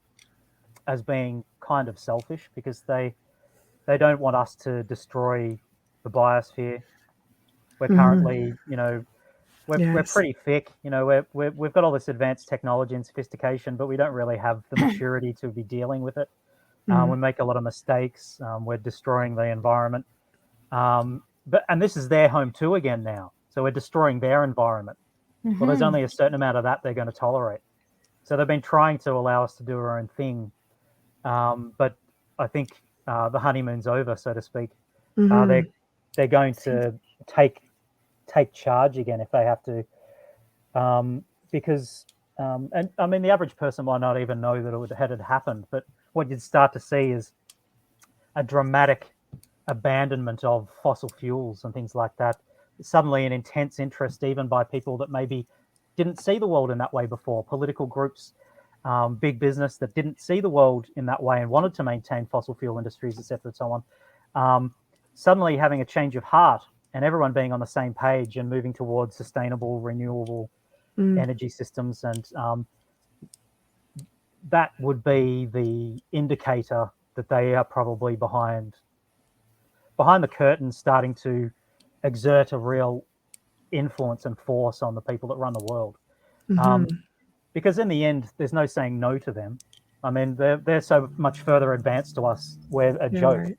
as being kind of selfish because they don't want us to destroy the biosphere. We're Hmm. currently, we're Yes. pretty thick. We've got all this advanced technology and sophistication, but we don't really have the maturity to be dealing with it. Mm. We make a lot of mistakes. We're destroying the environment. And this is their home too again now. So we're destroying their environment. Well, there's only a certain amount of that they're going to tolerate. So they've been trying to allow us to do our own thing. But I think the honeymoon's over, so to speak. Hmm. They're going to take charge again if they have to, because and I mean the average person might not even know that it had happened. But what you'd start to see is a dramatic abandonment of fossil fuels and things like that. Suddenly, an intense interest, even by people that maybe didn't see the world in that way before, political groups, big business that didn't see the world in that way and wanted to maintain fossil fuel industries, etc., and so on. Suddenly having a change of heart and everyone being on the same page and moving towards sustainable, renewable Mm. energy systems, and that would be the indicator that they are probably behind the curtain, starting to exert a real influence and force on the people that run the world. Hmm. Because in the end, there's no saying no to them. I mean, they're so much further advanced to us. We're a Yeah, joke. right.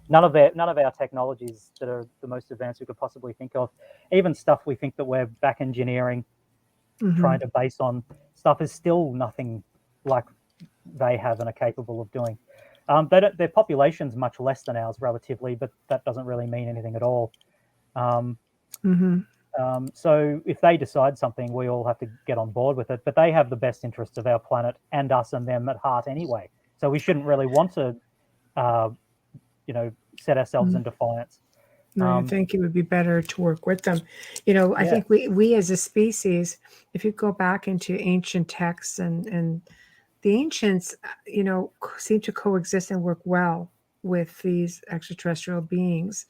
None of our technologies that are the most advanced we could possibly think of, even stuff we think that we're back engineering, trying to base on stuff, is still nothing like they have and are capable of doing. Their population's much less than ours relatively, but that doesn't really mean anything at all. So if they decide something, we all have to get on board with it. But they have the best interests of our planet and us and them at heart anyway. So we shouldn't really want to, set ourselves in defiance. No, I think it would be better to work with them. I Yeah. think we as a species, if you go back into ancient texts and the ancients, seem to coexist and work well with these extraterrestrial beings,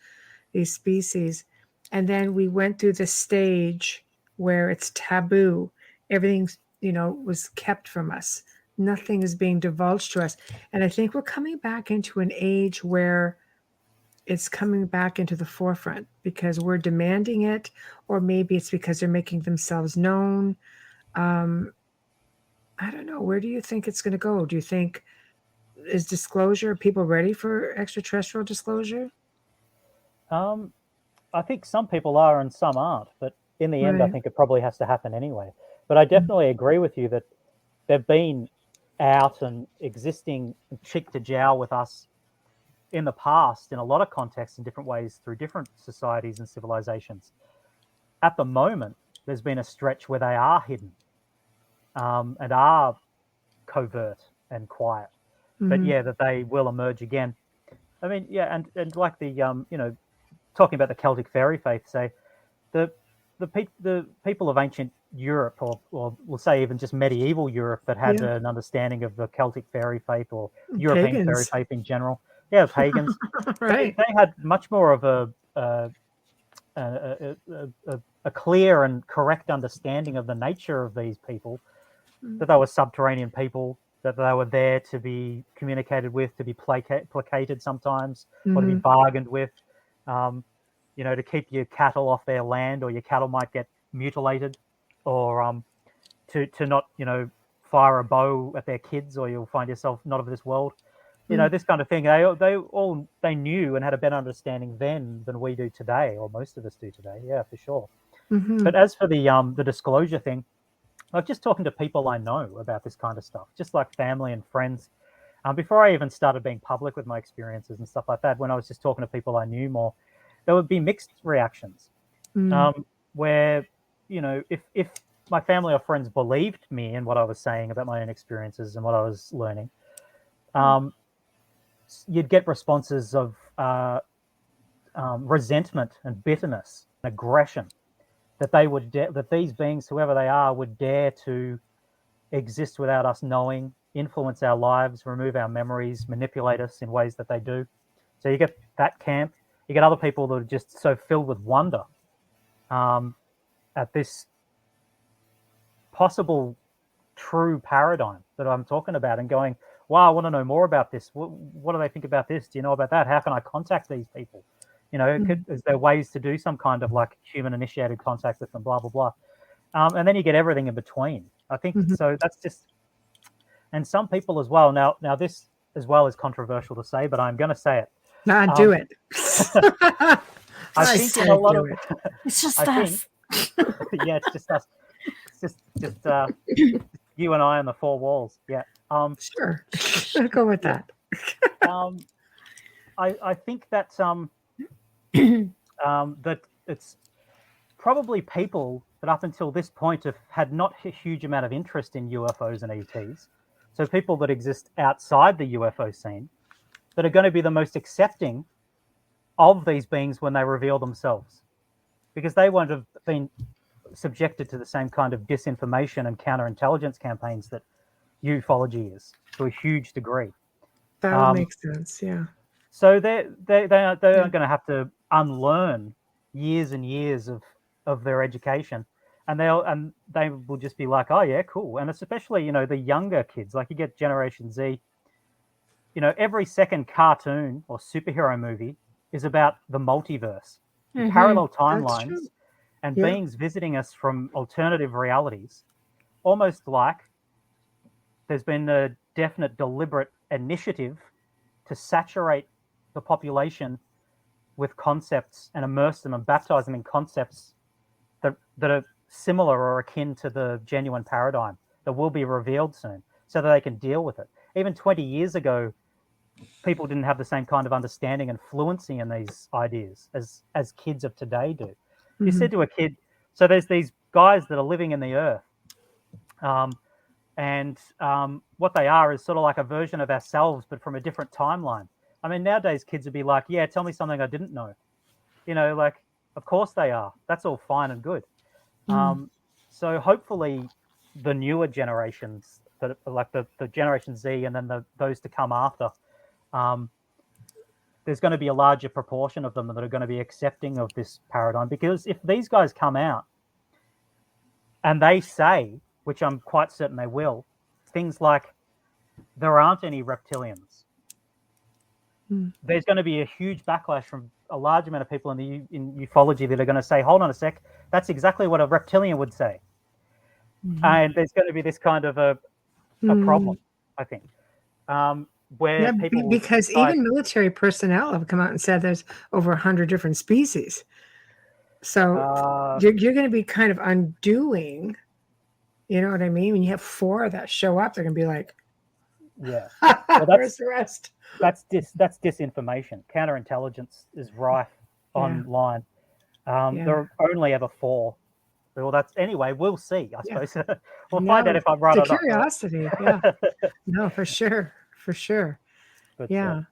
these species. And then we went through this stage where it's taboo. Everything's, was kept from us. Nothing is being divulged to us. And I think we're coming back into an age where it's coming back into the forefront because we're demanding it, or maybe it's because they're making themselves known. I don't know. Where do you think it's going to go? Do you think is disclosure? Are people ready for extraterrestrial disclosure? I think some people are and some aren't, but in the end, I Right. think it probably has to happen anyway. But I definitely agree with you that they've been out and existing cheek to jowl with us in the past in a lot of contexts in different ways through different societies and civilizations. At the moment, there's been a stretch where they are hidden and are covert and quiet. But yeah, that they will emerge again. I mean, yeah, and like the talking about the Celtic fairy faith, say the people of ancient Europe, or we'll say even just medieval Europe, that had Yeah. an understanding of the Celtic fairy faith or European fairy Pagans. faith in general. Yeah, pagans. Right. They had much more of a clear and correct understanding of the nature of these people, that they were subterranean people, that they were there to be communicated with, to be placated sometimes, or to be bargained with, to keep your cattle off their land, or your cattle might get mutilated, or to not, fire a bow at their kids, or you'll find yourself not of this world. This kind of thing. They knew and had a better understanding then than we do today, or most of us do today. Yeah, for sure. But as for the disclosure thing, I was just talking to people I know about this kind of stuff, just like family and friends. Before I even started being public with my experiences and stuff like that, when I was just talking to people I knew more, there would be mixed reactions. Where, if my family or friends believed me in what I was saying about my own experiences and what I was learning, you'd get responses of resentment and bitterness and aggression, that that these beings, whoever they are, would dare to exist without us knowing, influence our lives, remove our memories, manipulate us in ways that they do. So you get that camp. You get other people that are just so filled with wonder at this possible true paradigm that I'm talking about, and going, wow, I want to know more about this. What do they think about this? Do you know about that? How can I contact these people? Is there ways to do some kind of like human initiated contact with them, blah, blah, blah. And then you get everything in between. I think so. That's just, and some people as well. Now this as well is controversial to say, but I'm going to say it. Nah, do it. I think in a lot of It's just I us. yeah, it's just us. It's just you and I on the four walls. Yeah. Sure. I'll go with that. I think that that it's probably people that up until this point have had not a huge amount of interest in UFOs and ETs. So people that exist outside the UFO scene that are going to be the most accepting of these beings when they reveal themselves, because they won't have been subjected to the same kind of disinformation and counterintelligence campaigns that ufology is to a huge degree. That would make sense. Yeah. So they are going to have to unlearn years and years of their education, and they will just be like, oh yeah, cool. And it's especially the younger kids, like you get Generation Z. Every second cartoon or superhero movie is about the multiverse, parallel timelines, and beings visiting us from alternative realities, almost like there's been a definite, deliberate initiative to saturate the population with concepts and immerse them and baptize them in concepts that are similar or akin to the genuine paradigm that will be revealed soon, so that they can deal with it. Even 20 years ago, people didn't have the same kind of understanding and fluency in these ideas as kids of today do. You said to a kid, so there's these guys that are living in the earth, and what they are is sort of like a version of ourselves, but from a different timeline. I mean, nowadays kids would be like, yeah, tell me something I didn't know. You know, like, of course they are. That's all fine and good. So hopefully the newer generations, that like the Generation Z and then those to come after, there's going to be a larger proportion of them that are going to be accepting of this paradigm. Because if these guys come out and they say, which I'm quite certain they will, things like there aren't any reptilians, there's going to be a huge backlash from a large amount of people in ufology that are going to say, hold on a sec, that's exactly what a reptilian would say. And there's going to be this kind of a problem, I think, where people because even military personnel have come out and said there's over 100 different species. So you're going to be kind of undoing, you know what I mean? When you have 4 that show up, they're going to be like, yeah, well, where's the rest? That's disinformation. Counterintelligence is rife online. There are only ever 4. Well, that's anyway. We'll see. I suppose we'll find out if I'm right or not. It's a curiosity. Yeah. No, for sure. But, yeah.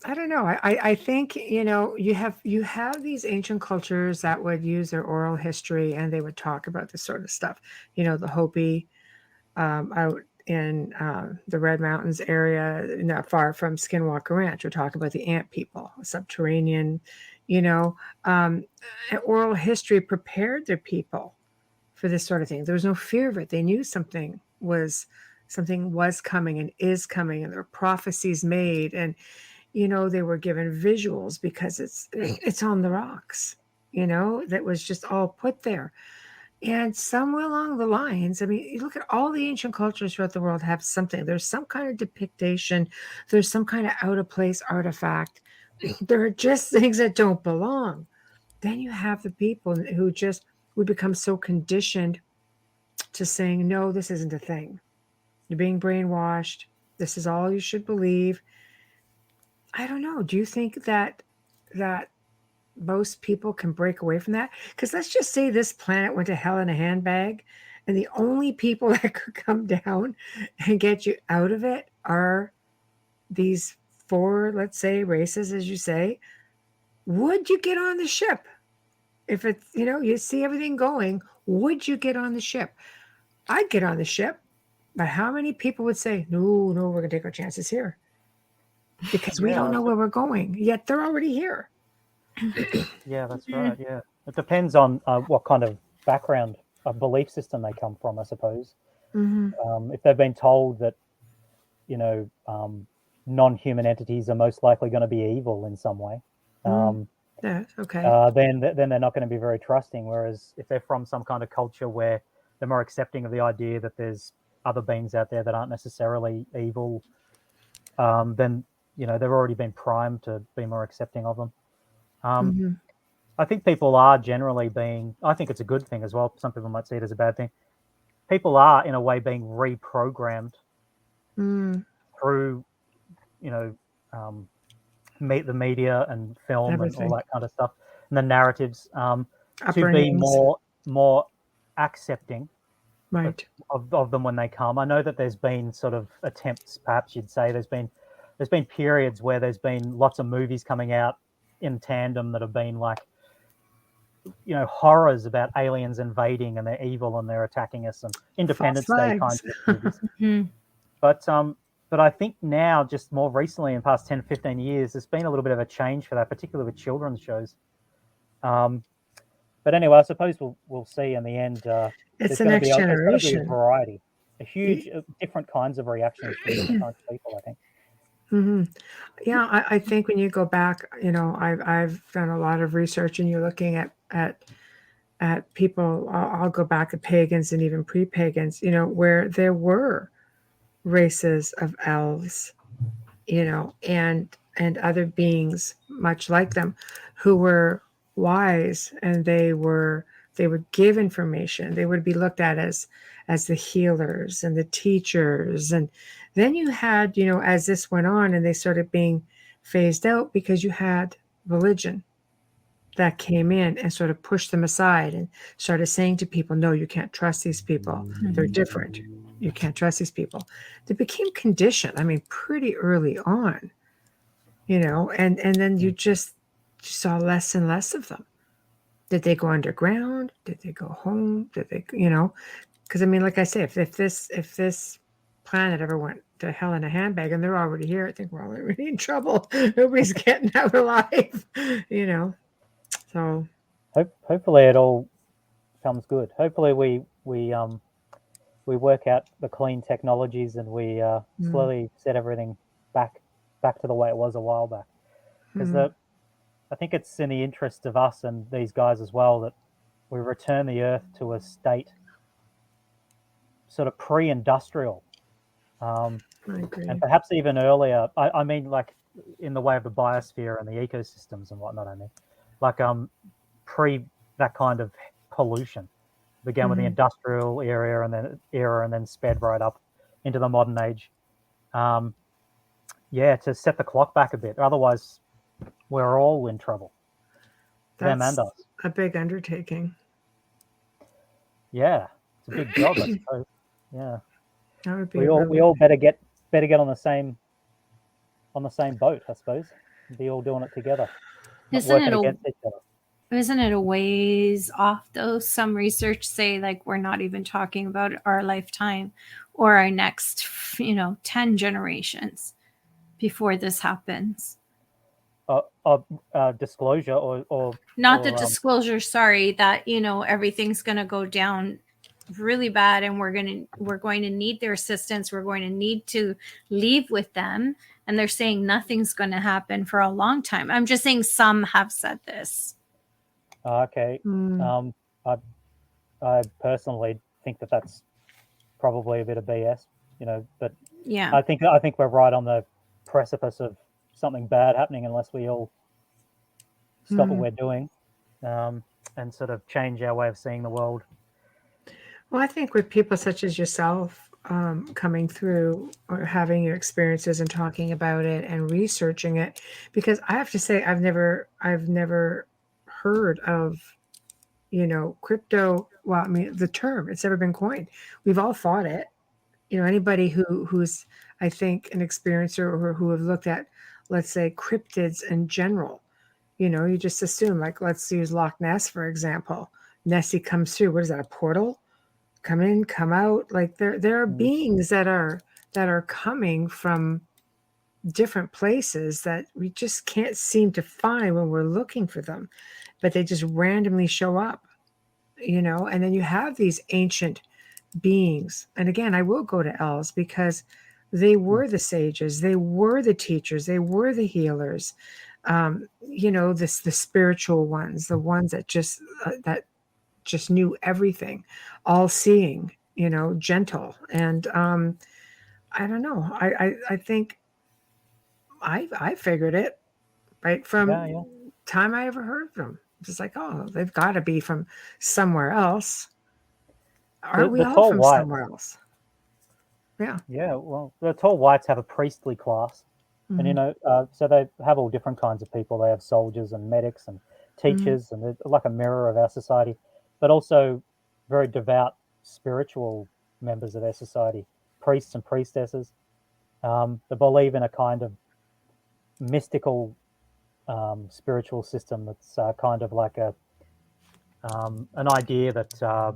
I don't know. I think, you know, you have these ancient cultures that would use their oral history and they would talk about this sort of stuff. You know, the Hopi out in the Red Mountains area, not far from Skinwalker Ranch, we're talking about the ant people, subterranean, you know, oral history prepared their people for this sort of thing. There was no fear of it. They knew something was coming and is coming, and there were prophecies made, and you know, they were given visuals because it's on the rocks, you know, that was just all put there. And somewhere along the lines, I mean, you look at all the ancient cultures throughout the world have something. There's some kind of depiction. There's some kind of out of place artifact. There are just things that don't belong. Then you have the people who would become so conditioned to saying, no, this isn't a thing. You're being brainwashed. This is all you should believe. I don't know. Do you think that most people can break away from that? Because let's just say this planet went to hell in a handbag, and the only people that could come down and get you out of it are these 4, let's say, races, as you say. Would you get on the ship? If it's, you know, you see everything going, would you get on the ship? I'd get on the ship, but how many people would say, no, we're going to take our chances here? Because we don't know where we're going, yet they're already here. Yeah, that's right. Yeah, it depends on what kind of background, belief system they come from, I suppose. If they've been told that, you know, non-human entities are most likely going to be evil in some way, yeah, okay. Then they're not going to be very trusting. Whereas if they're from some kind of culture where they're more accepting of the idea that there's other beings out there that aren't necessarily evil, then, you know, they've already been primed to be more accepting of them. I think people are generally I think it's a good thing as well. Some people might see it as a bad thing. People are, in a way, being reprogrammed through, you know, the media and film and all that kind of stuff, and the narratives to be more accepting of them when they come. I know that there's been sort of attempts, perhaps you'd say, there's been periods where there's been lots of movies coming out in tandem that have been like, you know, horrors about aliens invading and they're evil and they're attacking us, and Independence Day kinds of movies. But I think now, just more recently in the past 10, 15 years, there's been a little bit of a change for that, particularly with children's shows. But anyway, I suppose we'll see in the end. It's the next generation. There's going to be a variety, a huge, different kinds of reactions from different kinds of people, I think. Yeah, I think when you go back, you know, I've done a lot of research, and you're looking at people. I'll go back to pagans and even pre-pagans, you know, where there were races of elves, and other beings much like them who were wise, and they would give information. They would be looked at as the healers and the teachers. And then you had, as this went on and they started being phased out, because you had religion that came in and sort of pushed them aside and started saying to people, no, you can't trust these people. They're different. You can't trust these people. They became conditioned, pretty early on, and then you just saw less and less of them. Did they go underground? Did they go home? Did they, because like I say, if this planet ever went to hell in a handbag, and they're already here, I think we're already in trouble. Nobody's getting out alive, So Hopefully it all comes good. Hopefully we work out the clean technologies and we slowly set everything back to the way it was a while back. Because I think it's in the interest of us and these guys as well that we return the Earth to a state sort of pre-industrial, I agree. and perhaps even earlier. I mean, like in the way of the biosphere and the ecosystems and whatnot. I mean, like pre that kind of pollution. Began with the industrial era and then sped right up into the modern age. To set the clock back a bit. Otherwise, we're all in trouble. Them and That's us. a big undertaking. Yeah, it's a big job, I suppose. Yeah, That would be we all better get on the same boat, I suppose. Be all doing it together, not working against each other. Isn't it a ways off though? Some research say like we're not even talking about our lifetime or our next, 10 generations before this happens. Disclosure or not the disclosure, sorry, that everything's going to go down really bad and we're going to need their assistance. We're going to need to leave with them, and they're saying nothing's going to happen for a long time. I'm just saying some have said this. Okay. I personally think that that's probably a bit of BS, but Yeah, I think we're right on the precipice of something bad happening unless we all stop what we're doing, and sort of change our way of seeing the world. Well, I think with people such as yourself coming through or having your experiences and talking about it and researching it, because I have to say I've never heard of crypto. Well, the term, it's never been coined. We've all thought it. Anybody who's, I think, an experiencer or who have looked at, let's say, cryptids in general, you just assume, like, let's use Loch Ness, for example. Nessie comes through. What is that, a portal? Come in, come out. Like there are beings that are coming from different places that we just can't seem to find when we're looking for them, but they just randomly show up, and then you have these ancient beings. And again, I will go to elves because they were the sages, they were the teachers, they were the healers, the spiritual ones, the ones that just knew everything, all seeing, gentle. And I don't know. I think I figured it right from time I ever heard of them. It's like, oh, they've got to be from somewhere else. Aren't we all from somewhere else? Yeah. Yeah. Well, the tall whites have a priestly class, and so they have all different kinds of people. They have soldiers and medics and teachers, and they're like a mirror of our society, but also very devout spiritual members of our society, priests and priestesses. They believe in a kind of mystical spiritual system that's kind of like an idea that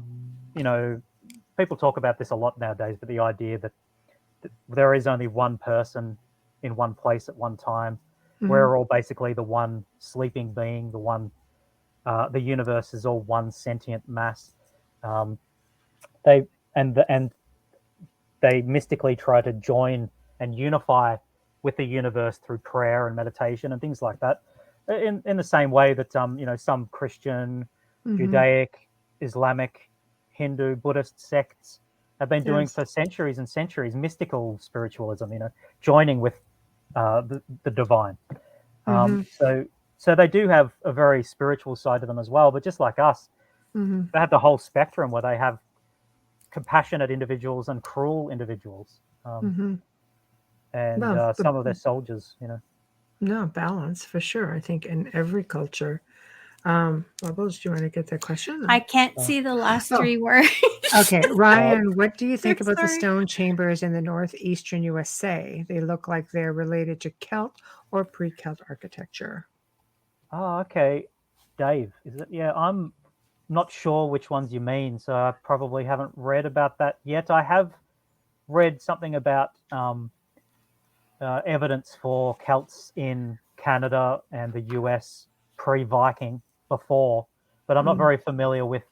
people talk about this a lot nowadays, but the idea that there is only one person in one place at one time. We're all basically the one sleeping being, the universe is all one sentient mass. They mystically try to join and unify with the universe through prayer and meditation and things like that. In the same way that some Christian, Judaic, Islamic, Hindu, Buddhist sects have been doing for centuries and centuries, mystical spiritualism, joining with the divine. So they do have a very spiritual side to them as well, but just like us, they have the whole spectrum where they have compassionate individuals and cruel individuals, and some of their soldiers, No, balance for sure. I think in every culture. Bubbles, do you want to get that question? I can't see the last 3 words. Okay, Ryan, what do you think I'm about the sorry. stone chambers in the northeastern USA? They look like they're related to Celt or pre-Celt architecture. Oh, okay. Dave, is it? Yeah, I'm not sure which ones you mean, so I probably haven't read about that yet. I have read something about evidence for Celts in Canada and the US pre-Viking before, but I'm not very familiar with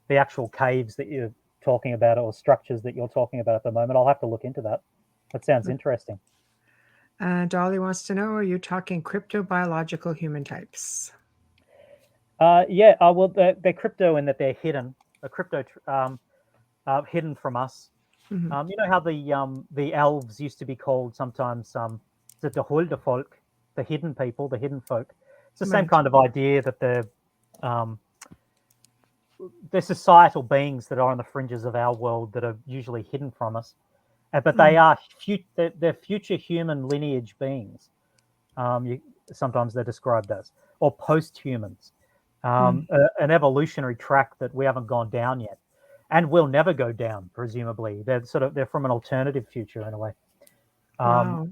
the actual caves that you're talking about or structures that you're talking about at the moment. I'll have to look into that. That sounds interesting. Dolly wants to know, are you talking cryptobiological human types? Yeah, well, they're crypto in that they're hidden. Hidden from us. You know how the elves used to be called sometimes the Huldefolk, the hidden people, the hidden folk. It's the same kind of idea that they're societal beings that are on the fringes of our world that are usually hidden from us, but they are they're future human lineage beings. Sometimes they're described as, or post-humans, an evolutionary track that we haven't gone down yet, and will never go down. Presumably, they're from an alternative future in a way. Wow,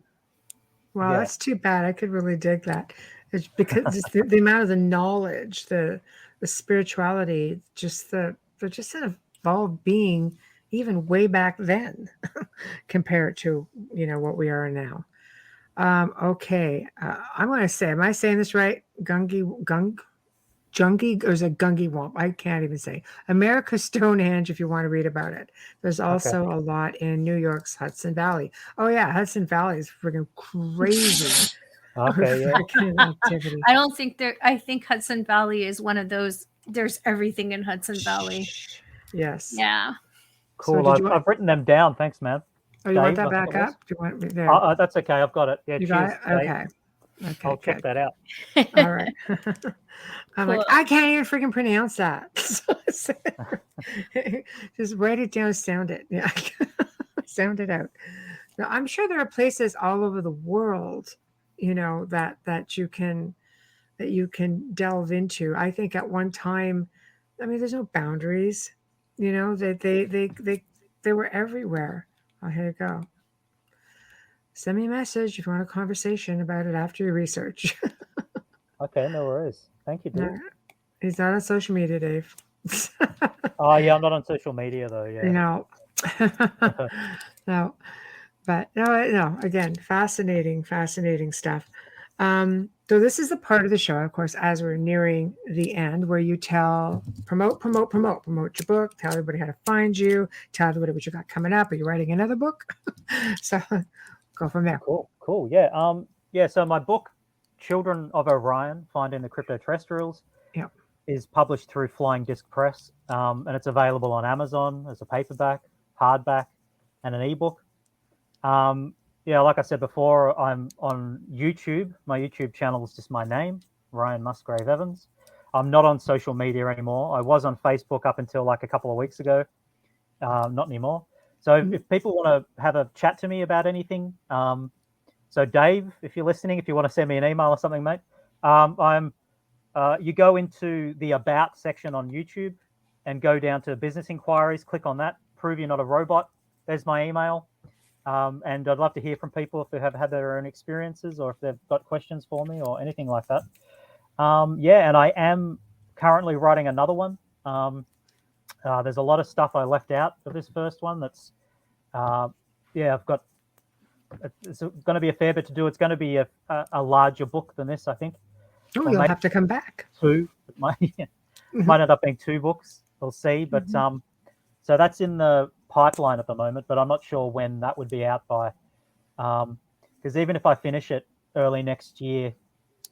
that's too bad. I could really dig that. It's because just the amount of the knowledge, the spirituality, they're just an evolved being, even way back then, compared to what we are now. Okay, I'm going to say, am I saying this right? Jungie, or is it Gungie Womp? I can't even say. America's Stonehenge, if you want to read about it. There's also a lot in New York's Hudson Valley. Oh, yeah, Hudson Valley is freaking crazy. Okay, yeah. Activity. I don't think I think Hudson Valley is one of those. There's everything in Hudson Valley. Yes. Yeah. Cool. So I've written them down. Thanks, man. Oh, you want that back up? Do you want me there? That's okay. I've got it. Yeah, you cheers. got it? Okay. I'll check that out. All right. I'm like, I can't even freaking pronounce that. Just write it down, sound it. Yeah. Sound it out. Now, I'm sure there are places all over the world, that you can delve into. I think at one time, I mean, there's no boundaries, they were everywhere. Oh, here you go. Send me a message if you want a conversation about it after your research. Okay, no worries. Thank you, Dave. No, he's not on social media, Dave. Oh, yeah, I'm not on social media, though, yeah. No. No. But no, again, fascinating stuff. So this is the part of the show, of course, as we're nearing the end, where you promote your book, tell everybody how to find you, tell everybody what you got coming up. Are you writing another book? So go from there. Cool. Yeah. So my book, Children of Orion, Finding the Cryptoterrestrials, is published through Flying Disc Press, and it's available on Amazon as a paperback, hardback, and an ebook. Like I said before, I'm on YouTube. My YouTube channel is just my name, Ryan Musgrave Evans. I'm not on social media anymore. I was on Facebook up until like a couple of weeks ago. Not anymore. So if people want to have a chat to me about anything, so Dave, if you're listening, if you want to send me an email or something, mate, you go into the About section on YouTube and go down to Business Inquiries, click on that, prove you're not a robot. There's my email. And I'd love to hear from people if they have had their own experiences or if they've got questions for me or anything like that. And I am currently writing another one. There's a lot of stuff I left out of this first one. That's, I've got. It's going to be a fair bit to do. It's going to be a larger book than this, I think. Oh, you'll have to come back. 2. It might end up being 2 books. We'll see. But so that's in the pipeline at the moment, but I'm not sure when that would be out by. Because even if I finish it early next year,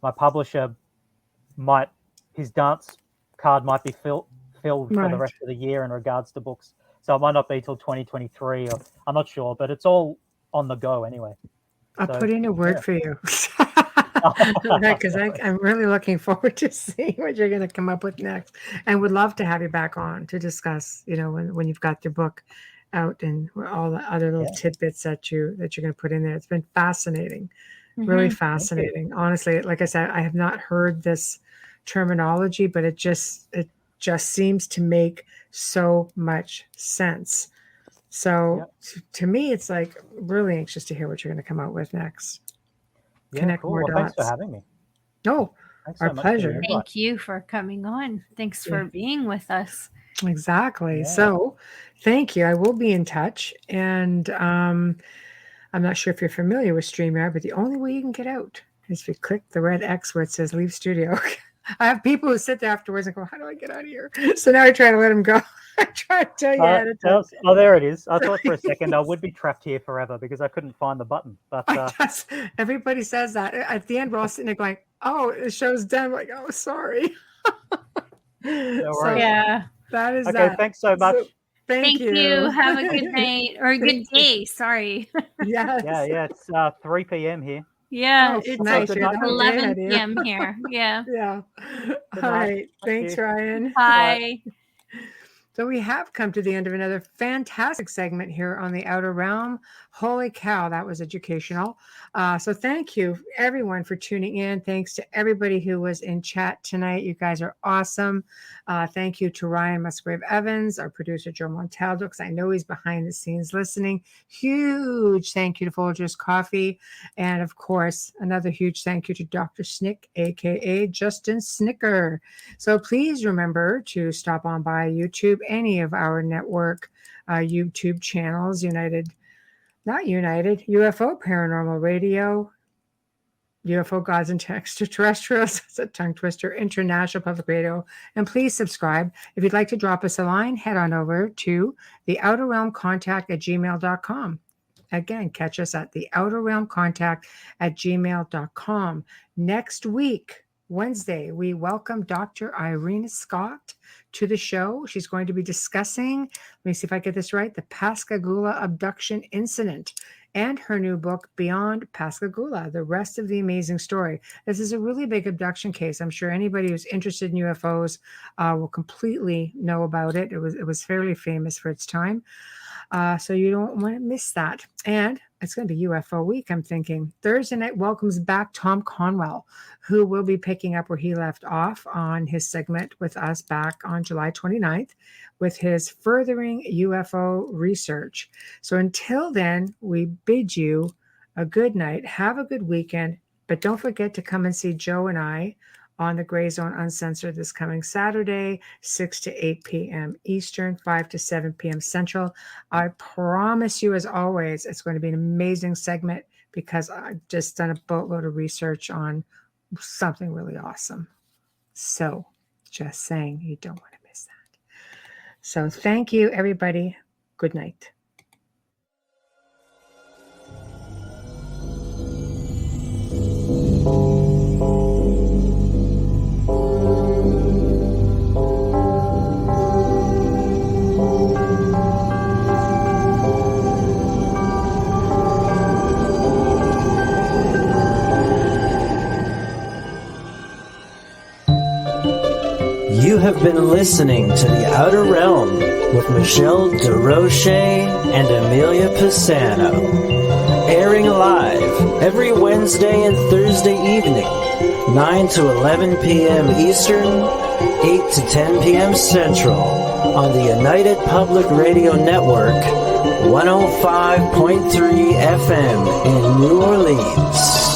my publisher his dance card might be filled for the rest of the year in regards to books. So it might not be till 2023, or I'm not sure, but it's all on the go anyway. I'll So, put in a word yeah. for you. Because I'm really looking forward to seeing what you're going to come up with next, and would love to have you back on to discuss, when you've got your book out and all the other little tidbits that you're going to put in there. It's been fascinating, really fascinating. Honestly, like I said, I have not heard this terminology, but it just seems to make so much sense. So to me, it's like really anxious to hear what you're going to come out with next. Yeah, Connect cool. more Well, dots. thanks for having me. No, Thanks our so much for the pleasure. invite. Thank you for coming on. Thanks for being with us. Exactly. Yeah. So thank you. I will be in touch. And I'm not sure if you're familiar with StreamYard, but the only way you can get out is if you click the red X where it says leave studio. I have people who sit there afterwards and go, how do I get out of here? So now I try to let them go. I try to tell you ahead of time. Oh, there it is. I thought for a second I would be trapped here forever because I couldn't find the button. But everybody says that. At the end, we're all sitting there going, oh, the show's done. We're like, oh, sorry. no So worries. Yeah. that is Okay, that. thanks so much. So, thank you. Have a good night or a good day. Sorry. Yes. Yeah, it's 3 p.m. here. Yeah, Oh, it's nice. good You're night. the whole day ahead 11 of you. p.m. here. Yeah. Yeah. Good All night. right. Thank Thanks, you. Ryan. Bye. So we have come to the end of another fantastic segment here on the Outer Realm. Holy cow, that was educational. So thank you, everyone, for tuning in. Thanks to everybody who was in chat tonight. You guys are awesome. Thank you to Ryan Musgrave Evans, our producer, Joe Montaldo, because I know he's behind the scenes listening. Huge thank you to Folgers Coffee. And of course, another huge thank you to Dr. Snick, aka Justin Snicker. So please remember to stop on by YouTube, any of our network YouTube channels, UFO Paranormal Radio, UFO Gods and Extraterrestrials, it's a tongue twister, International Public Radio, and please subscribe. If you'd like to drop us a line, head on over to the Outer Realm Contact at gmail.com. Again, catch us at the Outer Realm Contact at gmail.com. Next week, Wednesday, we welcome Dr. Irene Scott to the show. She's going to be discussing, let me see if I get this right, the Pascagoula abduction incident and her new book, Beyond Pascagoula, The Rest of the Amazing Story. This is a really big abduction case. I'm sure anybody who's interested in UFOs will completely know about it. It was fairly famous for its time. So you don't want to miss that. And it's going to be UFO week, I'm thinking. Thursday night welcomes back Tom Conwell, who will be picking up where he left off on his segment with us back on July 29th with his Furthering UFO Research. So until then, we bid you a good night. Have a good weekend. But don't forget to come and see Joe and I on the Gray Zone Uncensored this coming Saturday, 6 to 8 p.m. Eastern, 5 to 7 p.m. Central. I promise you, as always, it's going to be an amazing segment because I've just done a boatload of research on something really awesome. So just saying, you don't want to miss that. So thank you, everybody. Good night. You have been listening to The Outer Realm with Michelle DeRoche and Amelia Pisano, airing live every Wednesday and Thursday evening, 9 to 11 p.m. Eastern, 8 to 10 p.m. Central, on the United Public Radio Network, 105.3 FM in New Orleans.